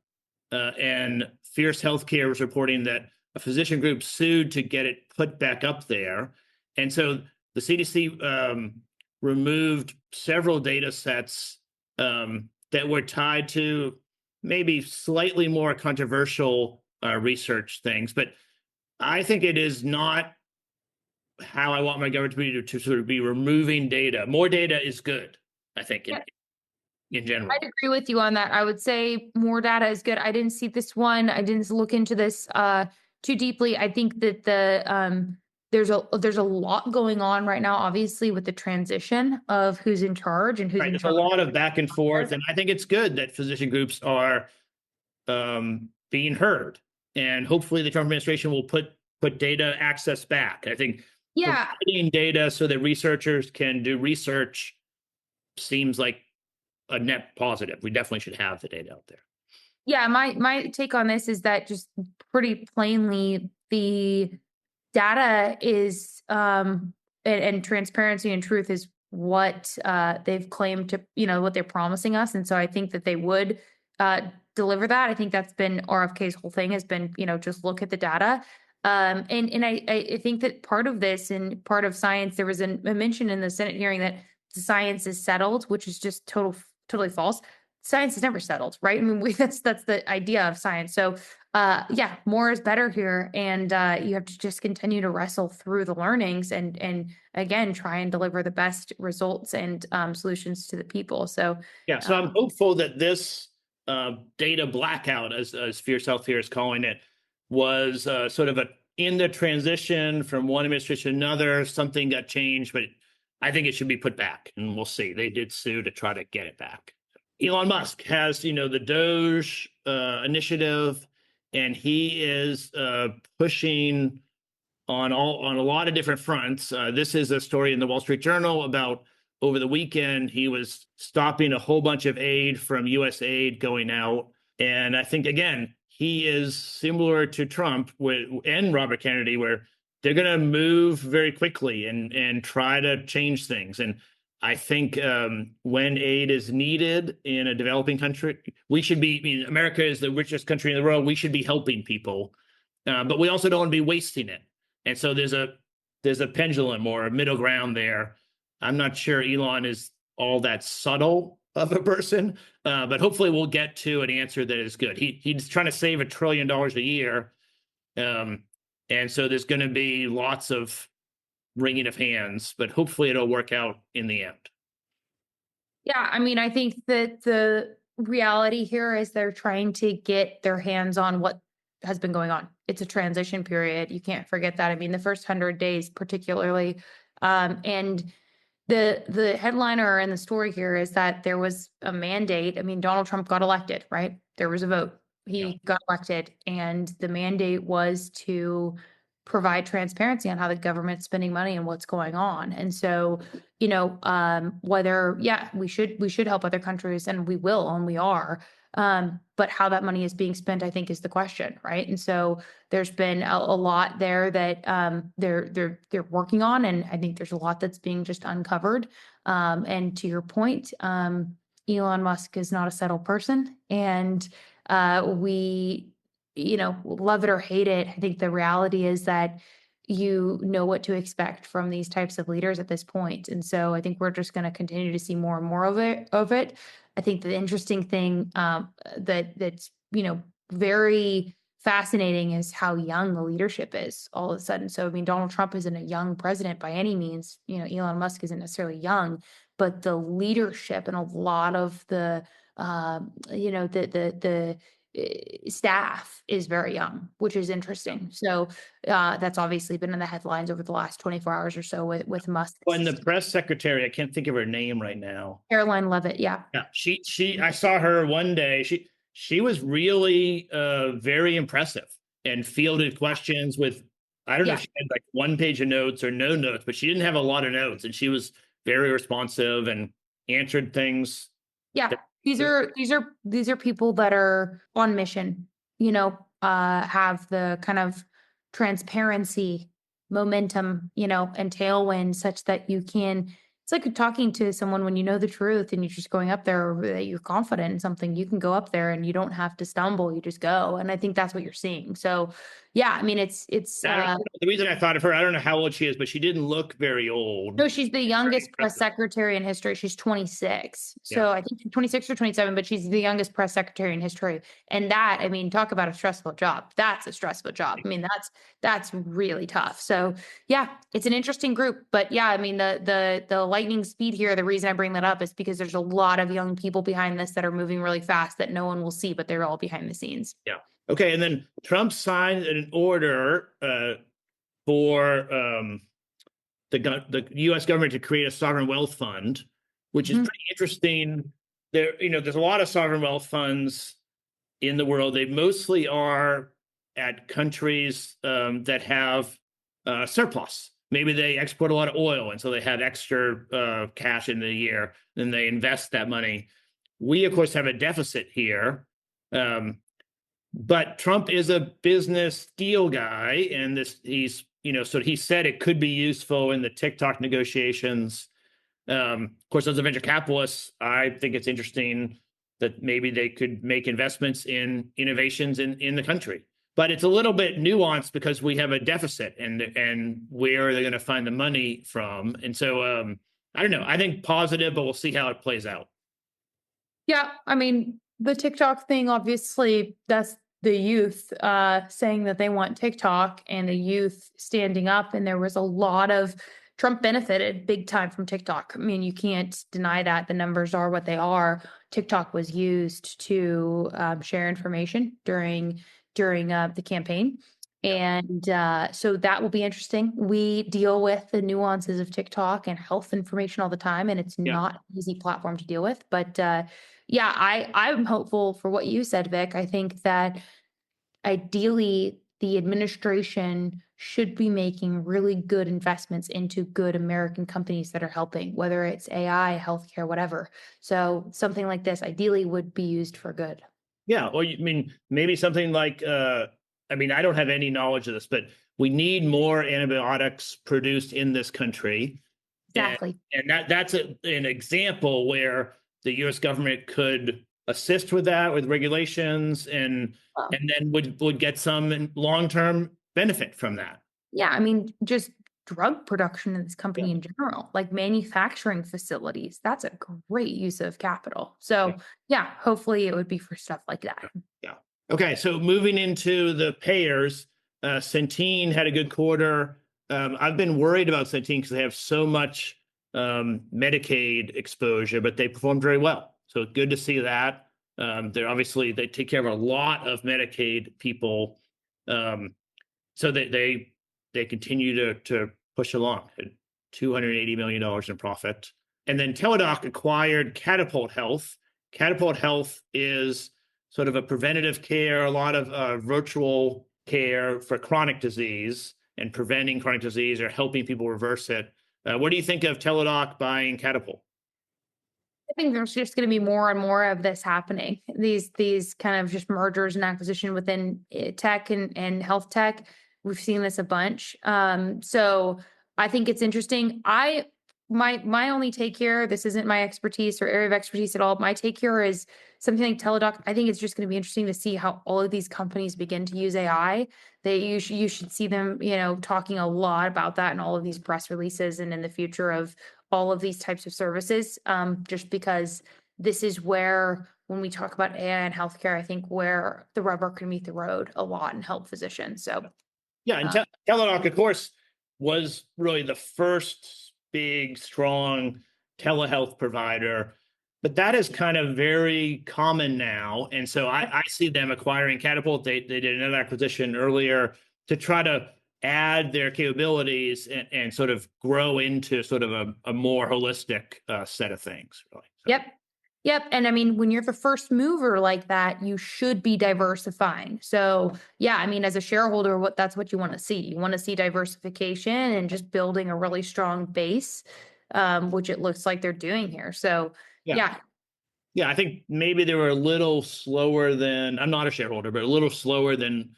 and Fierce Healthcare was reporting that a physician group sued to get it put back up there. And so the CDC removed several data sets that were tied to maybe slightly more controversial research things. But I think it is not how I want my government to be, to sort of be removing data. More data is good, I think, in general. I'd agree with you on that. I would say more data is good. I didn't see this one. I didn't look into this too deeply. I think that there's a lot going on right now, obviously, with the transition of who's in charge and who's in There's charge. a lot of back and forth, and I think it's good that physician groups are being heard, and hopefully the Trump administration will put data access back. I think providing data so that researchers can do research seems like a net positive. We definitely should have the data out there. Yeah, my take on this is that just pretty plainly the data is and transparency and truth is what they've claimed to, what they're promising us. And so I think that they would deliver that. I think that's been RFK's whole thing has been, just look at the data. And I think that part of this and part of science, there was a mention in the Senate hearing that the science is settled, which is just totally false. Science is never settled, right? I mean, that's the idea of science. So more is better here. And you have to just continue to wrestle through the learnings and again, try and deliver the best results and solutions to the people. So I'm hopeful that this data blackout, as Fierce Healthcare is calling it, was sort of in the transition from one administration to another. Something got changed, but I think it should be put back, and we'll see. They did sue to try to get it back. Elon Musk has, the Doge initiative, and he is pushing on a lot of different fronts. This is a story in the Wall Street Journal about over the weekend. He was stopping a whole bunch of aid from USAID going out, and I think again he is similar to Trump and Robert Kennedy, where they're going to move very quickly and try to change things. And I think when aid is needed in a developing country, we should be, America is the richest country in the world. We should be helping people, but we also don't want to be wasting it. And so there's a pendulum or a middle ground there. I'm not sure Elon is all that subtle of a person, but hopefully we'll get to an answer that is good. He's trying to save $1 trillion a year. And so there's going to be lots of wringing of hands, but hopefully it'll work out in the end. Yeah, I mean, I think that the reality here is they're trying to get their hands on what has been going on. It's a transition period. You can't forget that. I mean, the first 100 days particularly. And the headliner in the story here is that there was a mandate. I mean, Donald Trump got elected, right? There was a vote. He got elected, and the mandate was to provide transparency on how the government's spending money and what's going on. And so, whether, we should help other countries, and we will, and we are. But how that money is being spent, I think, is the question, right? And so there's been a lot there that they're working on, and I think there's a lot that's being just uncovered. And to your point, Elon Musk is not a settled person, and we, love it or hate it. I think the reality is that you know what to expect from these types of leaders at this point. And so I think we're just going to continue to see more and more of it. I think the interesting thing that's, very fascinating is how young the leadership is all of a sudden. So, I mean, Donald Trump isn't a young president by any means. Elon Musk isn't necessarily young, but the leadership and a lot of the staff is very young, which is interesting. So that's obviously been in the headlines over the last 24 hours or so with Musk. When the press secretary, I can't think of her name right now. Caroline Leavitt, yeah. Yeah, she. I saw her one day. She was really very impressive and fielded questions with, I don't know if she had like one page of notes or no notes, but she didn't have a lot of notes, and she was very responsive and answered things. Yeah. These are people that are on mission, have the kind of transparency, momentum, and tailwind such that you can It's like talking to someone when you know the truth and you're just going up there, that you're confident in something, you can go up there and you don't have to stumble, you just go. And I think that's what you're seeing. So yeah, I mean, The reason I thought of her, I don't know how old she is, but she didn't look very old. no, she's the youngest press secretary in history. She's 26. So I think 26 or 27, but she's the youngest press secretary in history. And that, I mean, talk about a stressful job. That's a stressful job. I mean, that's really tough. So yeah, it's an interesting group. But yeah, I mean, the lightning speed here, the reason I bring that up is because there's a lot of young people behind this that are moving really fast that no one will see, but they're all behind the scenes. Yeah. Okay. And then Trump signed an order for the U.S. government to create a sovereign wealth fund, which is pretty interesting. There's a lot of sovereign wealth funds in the world. They mostly are at countries that have surplus. Maybe they export a lot of oil, and so they have extra cash in the year, then they invest that money. We, of course, have a deficit here. But Trump is a business deal guy, and so he said it could be useful in the TikTok negotiations. Of course, as a venture capitalist, I think it's interesting that maybe they could make investments in innovations in the country. But it's a little bit nuanced because we have a deficit, and where are they going to find the money from? And so I don't know. I think positive, but we'll see how it plays out. Yeah, I mean, the TikTok thing, obviously, that's the youth saying that they want TikTok and the youth standing up. And there was a lot of Trump benefited big time from TikTok. I mean, you can't deny that. The numbers are what they are. TikTok was used to share information during the campaign. And so that will be interesting. We deal with the nuances of TikTok and health information all the time, and it's not an easy platform to deal with. But yeah, I'm hopeful for what you said, Vic. I think that ideally the administration should be making really good investments into good American companies that are helping, whether it's AI, healthcare, whatever. So something like this ideally would be used for good. Yeah. Or I mean, maybe something like, I mean, I don't have any knowledge of this, but we need more antibiotics produced in this country. Exactly. And that's an example where the U.S. government could assist with that, with regulations, and then would get some long-term benefit from that. Yeah, I mean, just drug production in this company in general, like manufacturing facilities, that's a great use of capital. So yeah, hopefully it would be for stuff like that. Yeah. Okay, so moving into the payers, Centene had a good quarter. I've been worried about Centene because they have so much Medicaid exposure, but they performed very well. So good to see that. They take care of a lot of Medicaid people. So they continue to push along at $280 million in profit. And then Teladoc acquired Catapult Health. Catapult Health is sort of a preventative care, a lot of virtual care for chronic disease and preventing chronic disease or helping people reverse it. What do you think of Teladoc buying Catapult? I think there's just going to be more and more of this happening. These kind of just mergers and acquisition within tech and health tech. We've seen this a bunch. So I think it's interesting. My only take here, this isn't my expertise or area of expertise at all. My take here is something like Teladoc. I think it's just going to be interesting to see how all of these companies begin to use AI. You should see them, talking a lot about that in all of these press releases and in the future of all of these types of services. Just because this is where, when we talk about AI and healthcare, I think where the rubber can meet the road a lot and help physicians. So yeah, and Teladoc, of course, was really the first big, strong telehealth provider, but that is kind of very common now. And so I see them acquiring Catapult. They did another acquisition earlier to try to add their capabilities and sort of grow into sort of a more holistic set of things. Really. So. Yep. And I mean, when you're the first mover like that, you should be diversifying. So yeah, I mean, as a shareholder, that's what you want to see. You want to see diversification and just building a really strong base, which it looks like they're doing here. So yeah. Yeah, I think maybe they were a little slower than, I'm not a shareholder, but a little slower than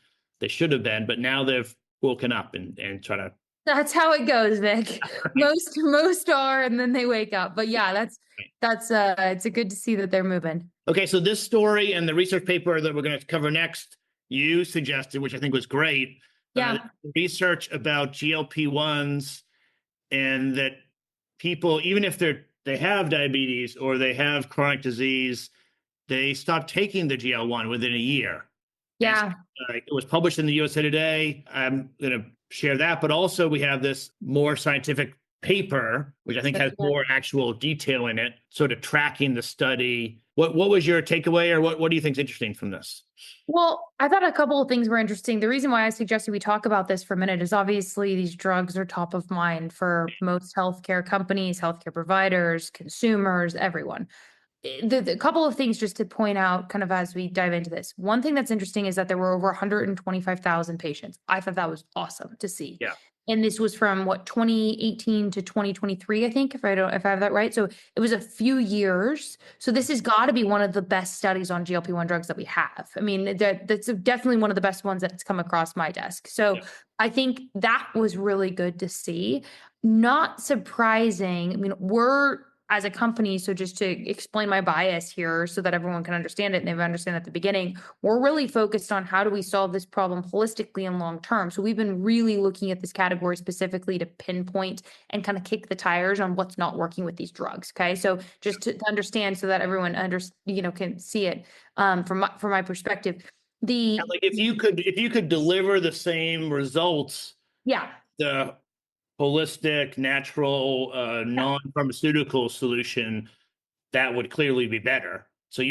they should have been. But now they've woken up and try to That's how it goes, Vic. Most are, and then they wake up. But yeah, that's it's good to see that they're moving. Okay, so this story and the research paper that we're going to cover next, you suggested, which I think was great. Yeah. Research about GLP-1s, and that people, even if they have diabetes or they have chronic disease, they stop taking the GL1 within a year. Yeah. It was published in the USA Today. I'm going to share that, but also we have this more scientific paper, which I think has more actual detail in it, sort of tracking the study. What was your takeaway, or what do you think is interesting from this? Well, I thought a couple of things were interesting. The reason why I suggested we talk about this for a minute is obviously these drugs are top of mind for most healthcare companies, healthcare providers, consumers, everyone. The couple of things just to point out kind of as we dive into this. One thing that's interesting is that there were over 125,000 patients. I thought that was awesome to see. Yeah. And this was from 2018 to 2023, I think, if I have that right. So it was a few years. So this has got to be one of the best studies on GLP-1 drugs that we have. I mean, that's definitely one of the best ones that's come across my desk. So I think that was really good to see. Not surprising. I mean, we're as a company, so just to explain my bias here so that everyone can understand it and they understand at the beginning, we're really focused on how do we solve this problem holistically and long term. So we've been really looking at this category specifically to pinpoint and kind of kick the tires on what's not working with these drugs. Okay, so just to understand so that everyone can see it from my perspective. Like if you could deliver the same results, the holistic, natural, non-pharmaceutical solution, that would clearly be better. So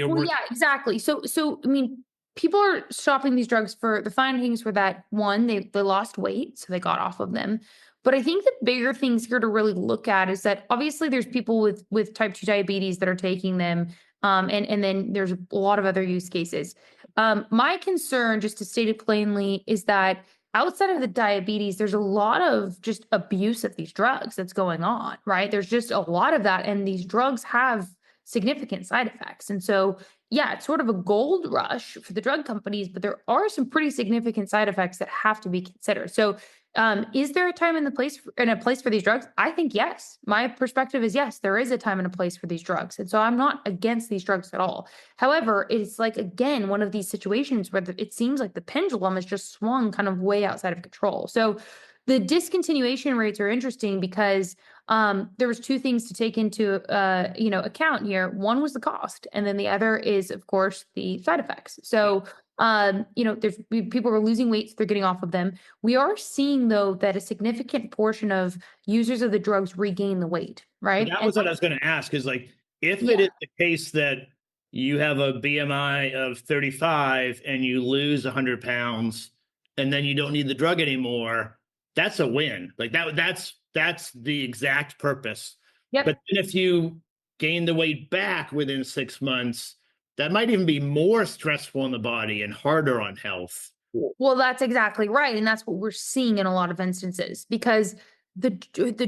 exactly. So I mean, people are stopping these drugs for the findings were that one, they lost weight, so they got off of them. But I think the bigger things here to really look at is that obviously there's people with type 2 diabetes that are taking them. And then there's a lot of other use cases. My concern, just to state it plainly, is that outside of the diabetes, there's a lot of just abuse of these drugs that's going on, right? There's just a lot of that. And these drugs have significant side effects. And so, yeah, it's sort of a gold rush for the drug companies, but there are some pretty significant side effects that have to be considered. So is there a time and a place for these drugs? I think yes. My perspective is yes, there is a time and a place for these drugs. And so I'm not against these drugs at all. However, it's like, again, one of these situations where it seems like the pendulum has just swung kind of way outside of control. So the discontinuation rates are interesting because there was two things to take into account here. One was the cost, and then the other is, of course, the side effects. So there's people are losing weight, so they're getting off of them. We are seeing, though, that a significant portion of users of the drugs regain the weight, right? That was what I was going to ask, is like, if it is the case that you have a BMI of 35 and you lose 100 pounds and then you don't need the drug anymore, that's a win. Like that's the exact purpose. But then if you gain the weight back within 6 months, that might even be more stressful on the body and harder on health. Well, that's exactly right. And that's what we're seeing in a lot of instances, because the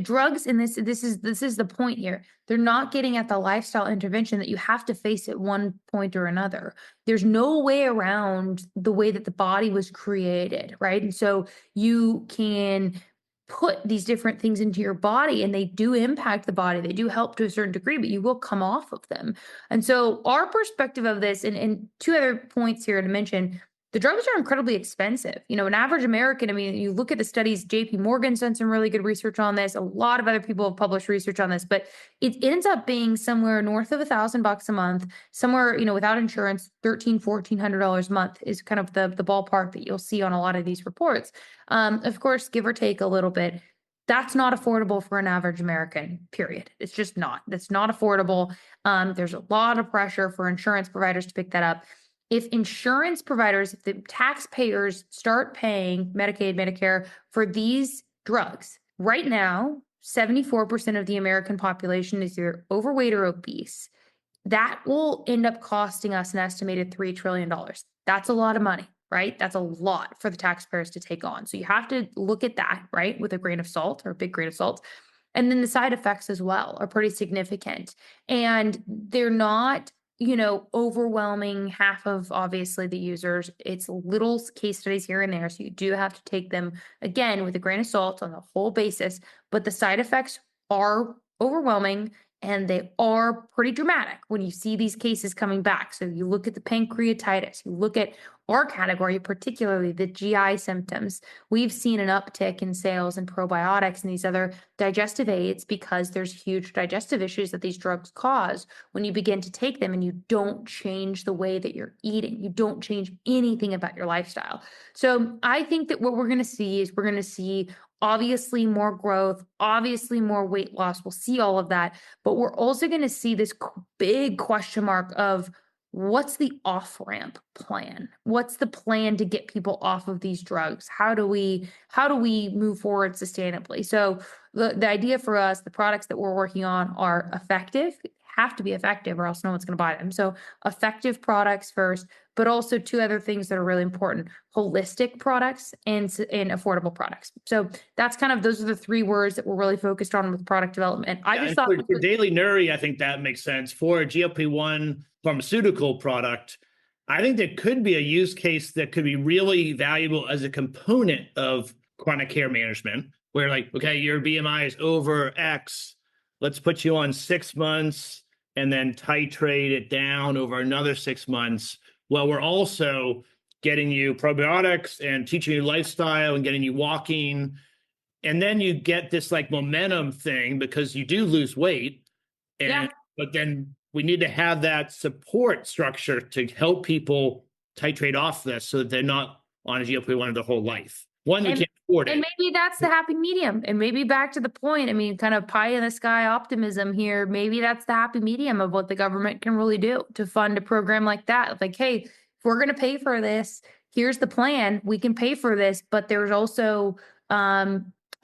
drugs in this is the point here. They're not getting at the lifestyle intervention that you have to face at one point or another. There's no way around the way that the body was created, right? And so you can put these different things into your body and they do impact the body. They do help to a certain degree, but you will come off of them. And so our perspective of this, and two other points here to mention, the drugs are incredibly expensive. An average American, I mean, you look at the studies, JP Morgan's done some really good research on this. A lot of other people have published research on this, but it ends up being somewhere north of $1,000 a month, somewhere, without insurance, $1,400 a month is kind of the ballpark that you'll see on a lot of these reports. Of course, give or take a little bit. That's not affordable for an average American, period. It's just not. That's not affordable. There's a lot of pressure for insurance providers to pick that up. If insurance providers, if the taxpayers start paying Medicaid, Medicare for these drugs, right now, 74% of the American population is either overweight or obese. That will end up costing us an estimated $3 trillion. That's a lot of money, right? That's a lot for the taxpayers to take on. So you have to look at that, right, with a grain of salt or a big grain of salt. And then the side effects as well are pretty significant. And they're not overwhelming half of obviously the users. It's little case studies here and there. So you do have to take them again with a grain of salt on the whole basis, but the side effects are overwhelming and they are pretty dramatic when you see these cases coming back. So you look at the pancreatitis, you look at our category, particularly the GI symptoms. We've seen an uptick in sales in probiotics and these other digestive aids because there's huge digestive issues that these drugs cause when you begin to take them and you don't change the way that you're eating. You don't change anything about your lifestyle. So I think that what we're going to see is we're going to see obviously more growth, obviously more weight loss. We'll see all of that, but we're also going to see this big question mark of what's the off-ramp plan? What's the plan to get people off of these drugs? How do we move forward sustainably? So the idea for us, the products that we're working on are effective, have to be effective or else no one's going to buy them. So effective products first, but also two other things that are really important: holistic products and affordable products. So that's kind of, those are the three words that we're really focused on with product development. I just thought for Daily Nouri, I think that makes sense. For a GLP-1 pharmaceutical product, I think there could be a use case that could be really valuable as a component of chronic care management, where like, okay, your BMI is over X, let's put you on 6 months and then titrate it down over another 6 months. Well, we're also getting you probiotics and teaching you lifestyle and getting you walking. And then you get this like momentum thing because you do lose weight. But then we need to have that support structure to help people titrate off this so that they're not on a GLP-1 their whole life. We can't afford it. And maybe that's the happy medium. And maybe back to the point, I mean, kind of pie in the sky optimism here. Maybe that's the happy medium of what the government can really do to fund a program like that. Like, hey, if we're going to pay for this, here's the plan. We can pay for this, but there's also,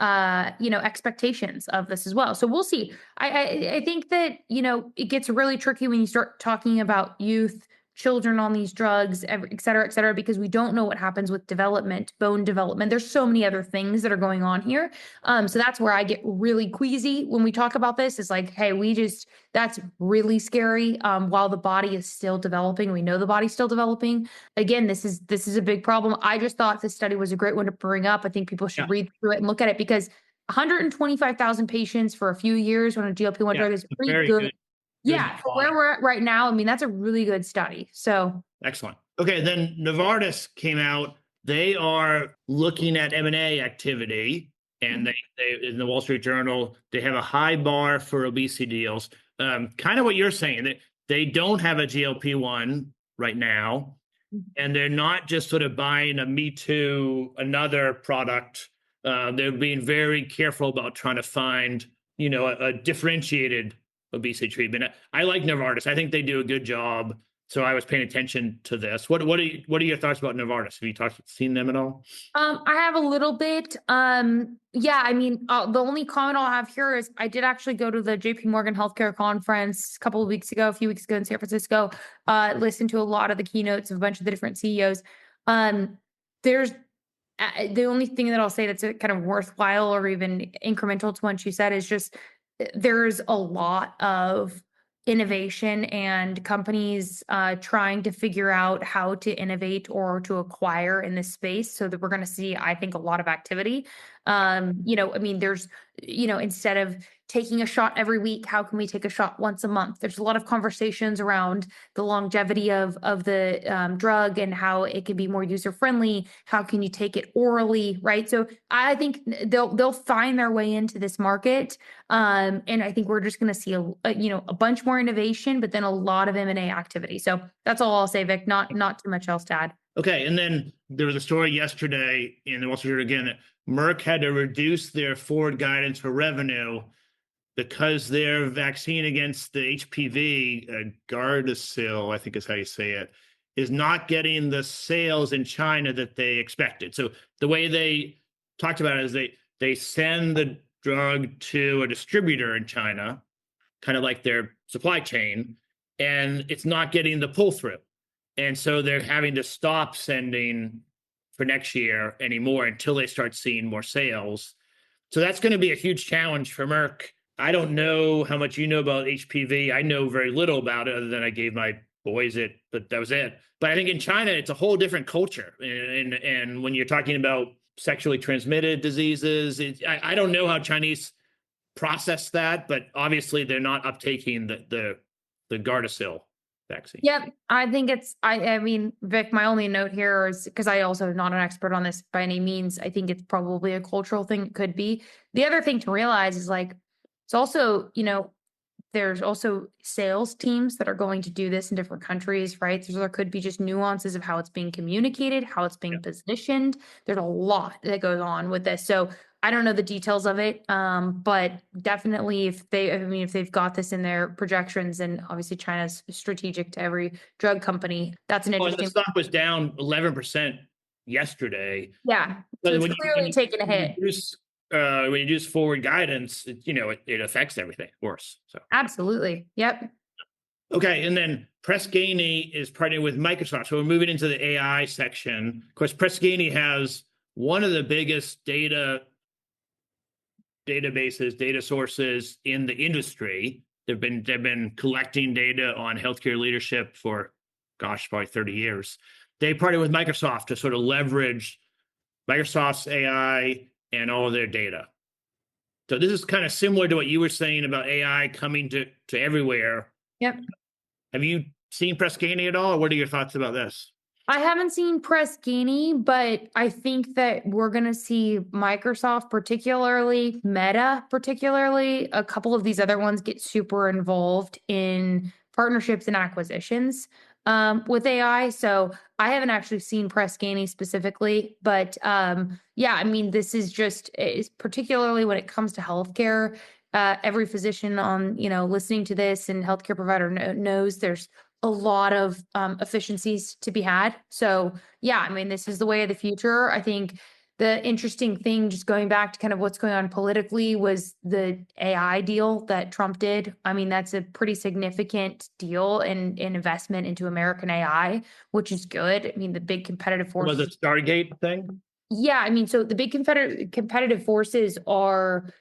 expectations of this as well. So we'll see. I think that, it gets really tricky when you start talking about youth, children on these drugs, et cetera, because we don't know what happens with development, bone development. There's so many other things that are going on here. So that's where I get really queasy when we talk about this. It's like, hey, that's really scary. While the body is still developing, we know the body's still developing. Again, this is a big problem. I just thought this study was a great one to bring up. I think people should read through it and look at it because 125,000 patients for a few years on a GLP-1 drug is pretty good. Yeah, for where we're at right now, I mean, that's a really good study. So excellent. Okay, then Novartis came out. They are looking at M&A activity, and they in the Wall Street Journal, they have a high bar for obesity deals. Kind of what you're saying, that they don't have a GLP-1 right now, and they're not just sort of buying a Me Too, another product. They're being very careful about trying to find, a differentiated obesity treatment. I like Novartis. I think they do a good job. So I was paying attention to this. What are your thoughts about Novartis? Have you seen them at all? I have a little bit. Yeah, I mean, the only comment I'll have here is I did actually go to the JP Morgan Healthcare Conference a few weeks ago in San Francisco, listened to a lot of the keynotes of a bunch of the different CEOs. There's the only thing that I'll say that's kind of worthwhile or even incremental to what you said is just there's a lot of innovation and companies trying to figure out how to innovate or to acquire in this space so that we're going to see, I think, a lot of activity. There's, instead of taking a shot every week, how can we take a shot once a month? There's a lot of conversations around the longevity of the drug and how it can be more user-friendly. How can you take it orally, right? So I think they'll find their way into this market. And I think we're just going to see a bunch more innovation, but then a lot of M&A activity. So that's all I'll say, Vic, not too much else to add. Okay. And then there was a story yesterday in the Wall Street Journal again that Merck had to reduce their forward guidance for revenue because their vaccine against the HPV, Gardasil, I think is how you say it, is not getting the sales in China that they expected. So the way they talked about it is they send the drug to a distributor in China, kind of like their supply chain, and it's not getting the pull through. And so they're having to stop sending for next year anymore until they start seeing more sales. So that's going to be a huge challenge for Merck I don't know how much you know about HPV. I know very little about it other than I gave my boys it, but that was it. But I think in China, it's a whole different culture. And when you're talking about sexually transmitted diseases, I don't know how Chinese process that, but obviously they're not uptaking the Gardasil vaccine. Yep. I think I mean, Vic, my only note here is because I also am not an expert on this by any means. I think it's probably a cultural thing. It could be. The other thing to realize is like, it's also, there's also sales teams that are going to do this in different countries, right? There could be just nuances of how it's being communicated, how it's being positioned. There's a lot that goes on with this. So I don't know the details of it, but definitely if they've got this in their projections, and obviously China's strategic to every drug company, that's an interesting. The stock was down 11% yesterday. Yeah, so it's clearly taking a hit. When you use forward guidance, it affects everything worse. So absolutely, yep. Okay, and then Press Ganey is partnering with Microsoft. So we're moving into the AI section. Of course, Press Ganey has one of the biggest databases, data sources in the industry. They've been collecting data on healthcare leadership for, probably 30 years. They partnered with Microsoft to sort of leverage Microsoft's AI and all of their data. So this is kind of similar to what you were saying about AI coming to everywhere. Yep. Have you seen Press Ganey at all, or what are your thoughts about this? I haven't seen Press Ganey, but I think that we're going to see Microsoft, particularly Meta, particularly a couple of these other ones get super involved in partnerships and acquisitions with AI. So I haven't actually seen Press Ganey specifically, but yeah, I mean, this is particularly when it comes to healthcare. Every physician on, listening to this and healthcare provider knows there's a lot of efficiencies to be had. So yeah, I mean, this is the way of the future. I think the interesting thing, just going back to kind of what's going on politically, was the AI deal that Trump did. I mean, that's a pretty significant deal and investment into American AI, which is good. I mean, the big competitive forces. Was it Stargate thing? Yeah, I mean, so the big competitive forces are,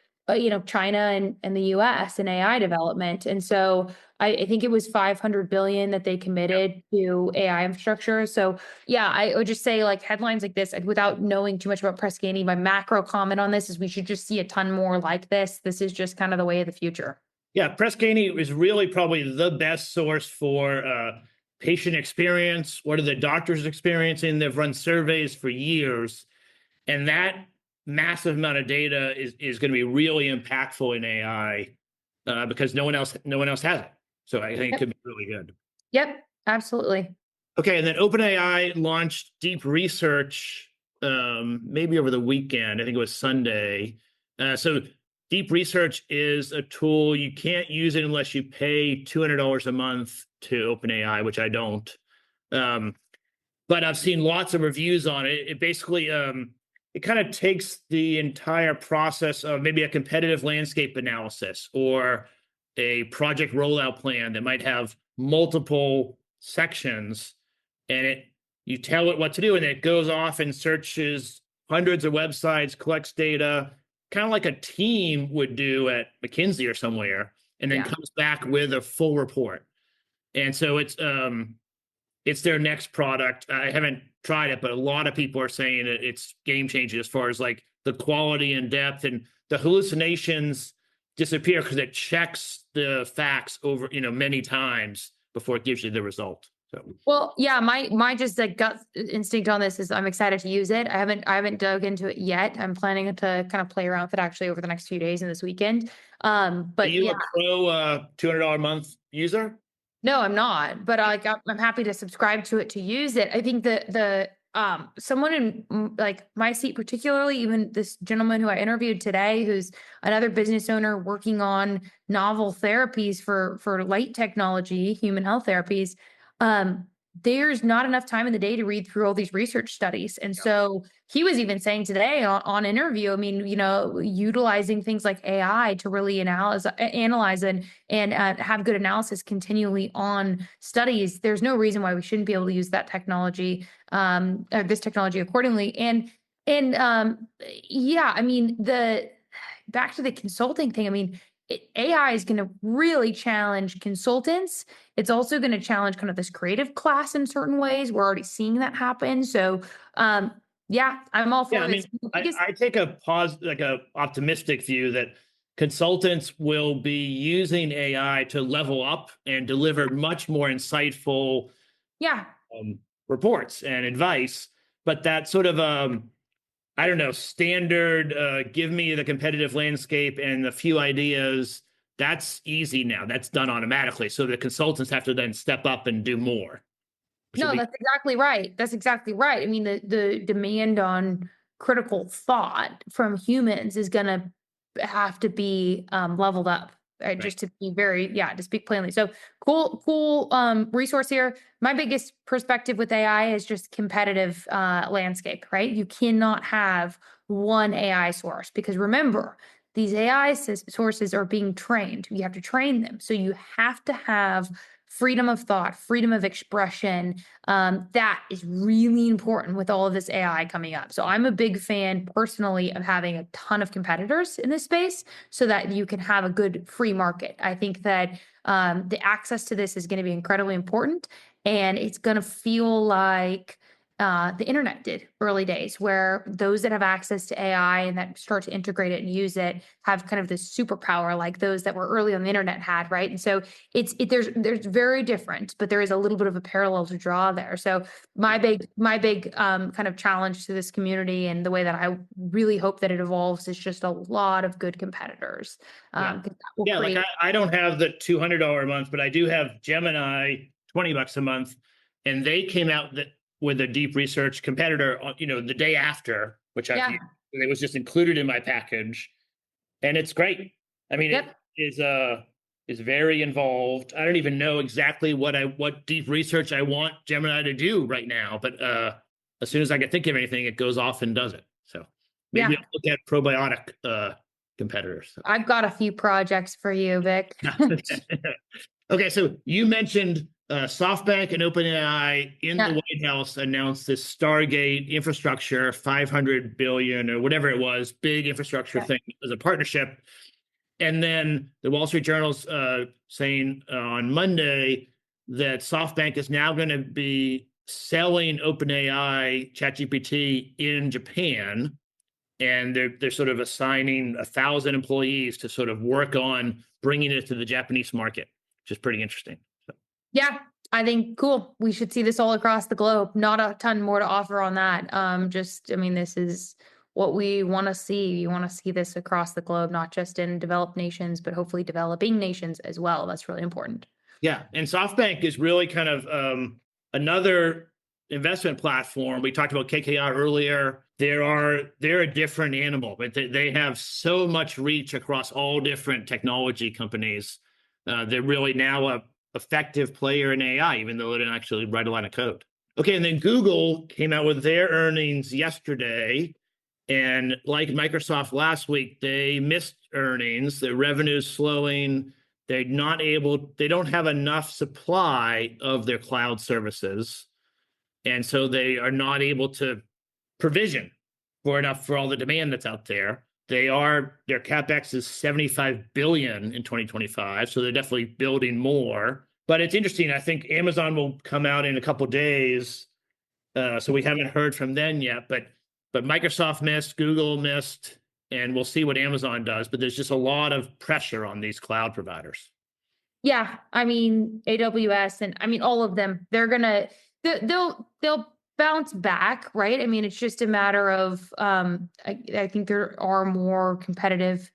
China and the U.S. in AI development, and so I think it was $500 billion that they committed to AI infrastructure. So yeah, I would just say like headlines like this, without knowing too much about Press Ganey, my macro comment on this is we should just see a ton more like this. This is just kind of the way of the future. Yeah, Press Ganey is really probably the best source for patient experience. What are the doctors experiencing? They've run surveys for years, and that massive amount of data is going to be really impactful in AI because no one else has it. So I think it could be really good. Yep, absolutely. Okay, and then OpenAI launched Deep Research maybe over the weekend. I think it was Sunday. So Deep Research is a tool. You can't use it unless you pay $200 a month to OpenAI, which I don't. But I've seen lots of reviews on it. It basically it kind of takes the entire process of maybe a competitive landscape analysis or a project rollout plan that might have multiple sections, and you tell it what to do, and it goes off and searches hundreds of websites, collects data, kind of like a team would do at McKinsey or somewhere, and then comes back with a full report. And so it's their next product. I haven't tried it, but a lot of people are saying it's game changing as far as like the quality and depth, and the hallucinations disappear because it checks the facts over, many times before it gives you the result. So, well, yeah, my just like gut instinct on this is I'm excited to use it. I haven't dug into it yet. I'm planning to kind of play around with it actually over the next few days and this weekend. But are you a pro $200 a month user? No, I'm not, but I'm happy to subscribe to it to use it. I think the someone in like my seat, particularly, even this gentleman who I interviewed today, who's another business owner working on novel therapies for light technology, human health therapies. There's not enough time in the day to read through all these research studies. And so he was even saying today on interview, I mean, utilizing things like AI to really analyze and have good analysis continually on studies. There's no reason why we shouldn't be able to use that technology, or this technology accordingly. And yeah, I mean, back to the consulting thing, I mean, AI is going to really challenge consultants. It's also going to challenge kind of this creative class in certain ways. We're already seeing that happen. So, yeah, I'm all for Yeah, I this. mean, I take a optimistic view that consultants will be using AI to level up and deliver much more insightful Yeah. reports and advice. But that sort of I don't know, standard, give me the competitive landscape and a few ideas. That's easy now. That's done automatically. So the consultants have to then step up and do more. No, that's exactly right. That's exactly right. I mean, the demand on critical thought from humans is going to have to be leveled up. Right? Right. Just to be very, yeah, to speak plainly. So cool resource here. My biggest perspective with AI is just competitive landscape, right? You cannot have one AI source because remember, these AI sources are being trained. You have to train them. So you have to have freedom of thought, freedom of expression. That is really important with all of this AI coming up. So I'm a big fan personally of having a ton of competitors in this space so that you can have a good free market. I think that the access to this is going to be incredibly important, and it's going to feel like the internet did early days, where those that have access to AI and that start to integrate it and use it have kind of this superpower like those that were early on the internet had, right? And so there's very different, but there is a little bit of a parallel to draw there. So my big kind of challenge to this community and the way that I really hope that it evolves is just a lot of good competitors. Like I don't have the $200 a month, but I do have Gemini, $20 a month, and they came out with a deep research competitor, the day after, which it was just included in my package, and it's great. I mean, it is very involved. I don't even know exactly what deep research I want Gemini to do right now, but as soon as I can think of anything, it goes off and does it. So maybe I'll look at probiotic competitors. So. I've got a few projects for you, Vic. Okay, so you mentioned SoftBank and OpenAI in the White House announced this Stargate infrastructure, $500 billion or whatever it was, big infrastructure thing as a partnership. And then the Wall Street Journal's saying on Monday that SoftBank is now going to be selling OpenAI ChatGPT in Japan. And they're sort of assigning 1,000 employees to sort of work on bringing it to the Japanese market, which is pretty interesting. So. Yeah, I think cool. We should see this all across the globe. Not a ton more to offer on that. This is what we want to see. You want to see this across the globe, not just in developed nations, but hopefully developing nations as well. That's really important. Yeah, and SoftBank is really kind of another investment platform. We talked about KKR earlier. They're a different animal, but they have so much reach across all different technology companies. They're really now a effective player in AI, even though they didn't actually write a line of code. Okay, and then Google came out with their earnings yesterday, and like Microsoft last week, they missed earnings. Their revenue's slowing. They don't have enough supply of their cloud services, and so they are not able to provision for all the demand that's out there. Their CapEx is $75 billion in 2025, so they're definitely building more. But it's interesting. I think Amazon will come out in a couple of days, so we haven't heard from them yet. But Microsoft missed, Google missed, and we'll see what Amazon does. But there's just a lot of pressure on these cloud providers. Yeah, I mean AWS and all of them. They'll bounce back, right? I mean, it's just a matter of I think there are more competitive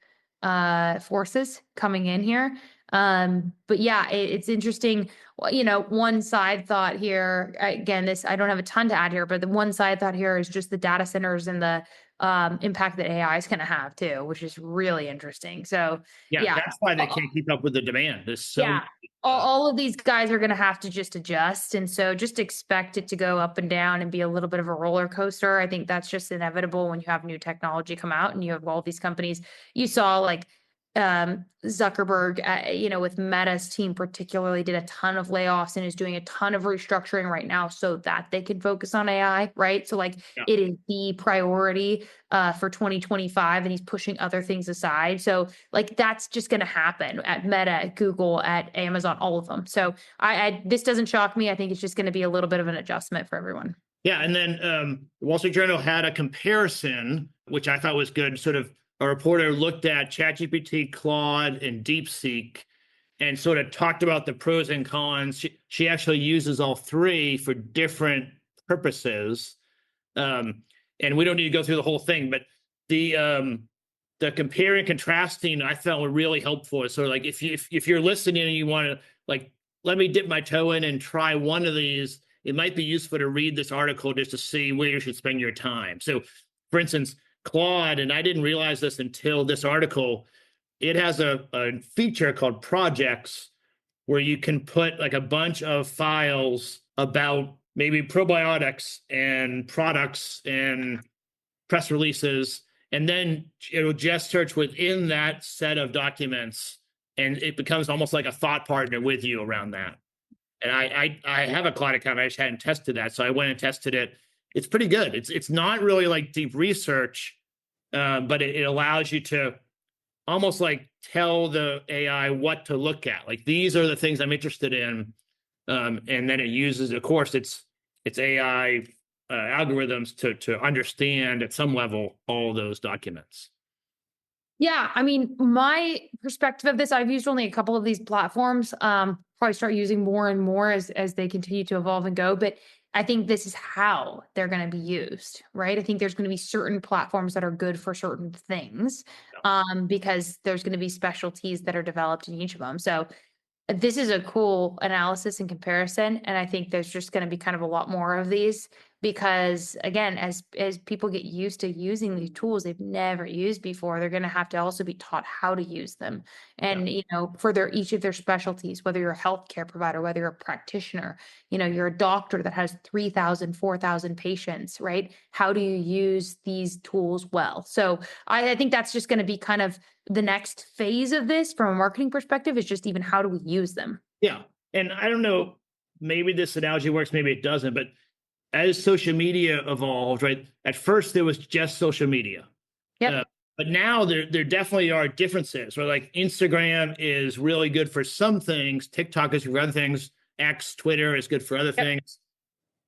forces coming in here. But yeah, it's interesting. One side thought here, again, I don't have a ton to add here, but the one side thought here is just the data centers and the impact that AI is going to have too, which is really interesting. So yeah, that's why they can't keep up with the demand. There's so all of these guys are going to have to just adjust. And so just expect it to go up and down and be a little bit of a roller coaster. I think that's just inevitable when you have new technology come out and you have all these companies. You saw like Zuckerberg, with Meta's team particularly did a ton of layoffs and is doing a ton of restructuring right now so that they can focus on AI, right? So It is the priority for 2025, and he's pushing other things aside. So that's just going to happen at Meta, at Google, at Amazon, all of them. So this doesn't shock me. I think it's just going to be a little bit of an adjustment for everyone. Yeah, and then the Wall Street Journal had a comparison, which I thought was good. Sort of a reporter looked at ChatGPT, Claude, and DeepSeek, and sort of talked about the pros and cons. She actually uses all three for different purposes, and we don't need to go through the whole thing. But the comparing and contrasting I felt were really helpful. So if you're listening and you want to let me dip my toe in and try one of these, it might be useful to read this article just to see where you should spend your time. So, for instance, Claude, and I didn't realize this until this article, it has a feature called projects where you can put a bunch of files about maybe probiotics and products and press releases, and then it'll just search within that set of documents, and it becomes almost like a thought partner with you around that. And I have a Claude account. I just hadn't tested that, so I went and tested it. It's pretty good. It's not really deep research, but it allows you to almost tell the AI what to look at. These are the things I'm interested in, and then it uses, of course, it's AI algorithms to understand at some level all those documents. Yeah, I mean, my perspective of this, I've used only a couple of these platforms. Probably start using more and more as they continue to evolve and go. But I think this is how they're going to be used, right? I think there's going to be certain platforms that are good for certain things, because there's going to be specialties that are developed in each of them. So this is a cool analysis and comparison. And I think there's just going to be kind of a lot more of these because, again, as people get used to using these tools they've never used before, they're going to have to also be taught how to use them. And, for each of their specialties, whether you're a healthcare provider, whether you're a practitioner, you're a doctor that has 3,000, 4,000 patients, right? How do you use these tools well? So I think that's just going to be kind of the next phase of this from a marketing perspective, is just even how do we use them? Yeah. And I don't know, maybe this analogy works, maybe it doesn't, but as social media evolved, right? At first there was just social media. Yep. But now there definitely are differences where Instagram is really good for some things. TikTok is good for other things. X, Twitter is good for other things.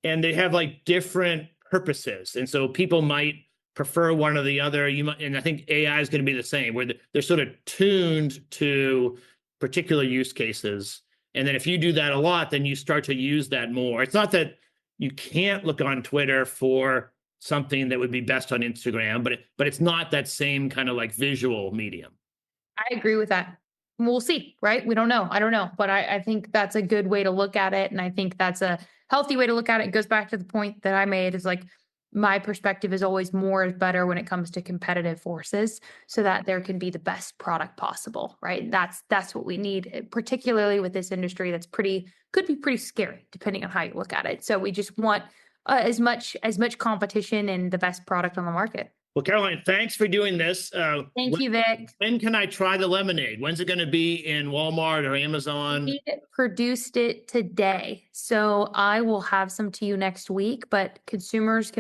And they have different purposes. And so people might prefer one or the other. And I think AI is going to be the same, where they're sort of tuned to particular use cases. And then if you do that a lot, then you start to use that more. It's not that you can't look on Twitter for something that would be best on Instagram, but it's not that same kind of visual medium. I agree with that. We'll see, right? We don't know. I don't know, but I think that's a good way to look at it. And I think that's a healthy way to look at it. It goes back to the point that I made, is my perspective is always more is better when it comes to competitive forces, so that there can be the best product possible, right? That's what we need, particularly with this industry that's could be pretty scary depending on how you look at it. So we just want as much competition and the best product on the market. Well, Caroline, thanks for doing this. Thank you, Vic. When can I try the lemonade? When's it going to be in Walmart or Amazon? We produced it today, so I will have some to you next week, but consumers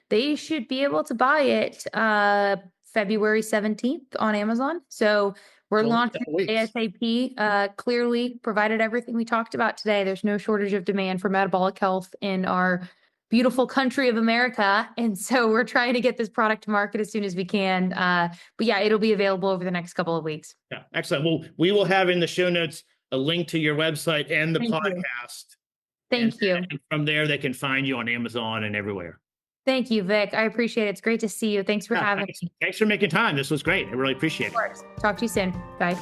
they should be able to buy it February 17th on Amazon. So we're launching ASAP. Clearly, provided everything we talked about today, there's no shortage of demand for metabolic health in our beautiful country of America. And so we're trying to get this product to market as soon as we can. But yeah, it'll be available over the next couple of weeks. Yeah, excellent. Well, we will have in the show notes a link to your website and the podcast. Thank you. And from there, they can find you on Amazon and everywhere. Thank you, Vic. I appreciate it. It's great to see you. Thanks for having me. Thanks for making time. This was great. I really appreciate it. Of course. Talk to you soon. Bye.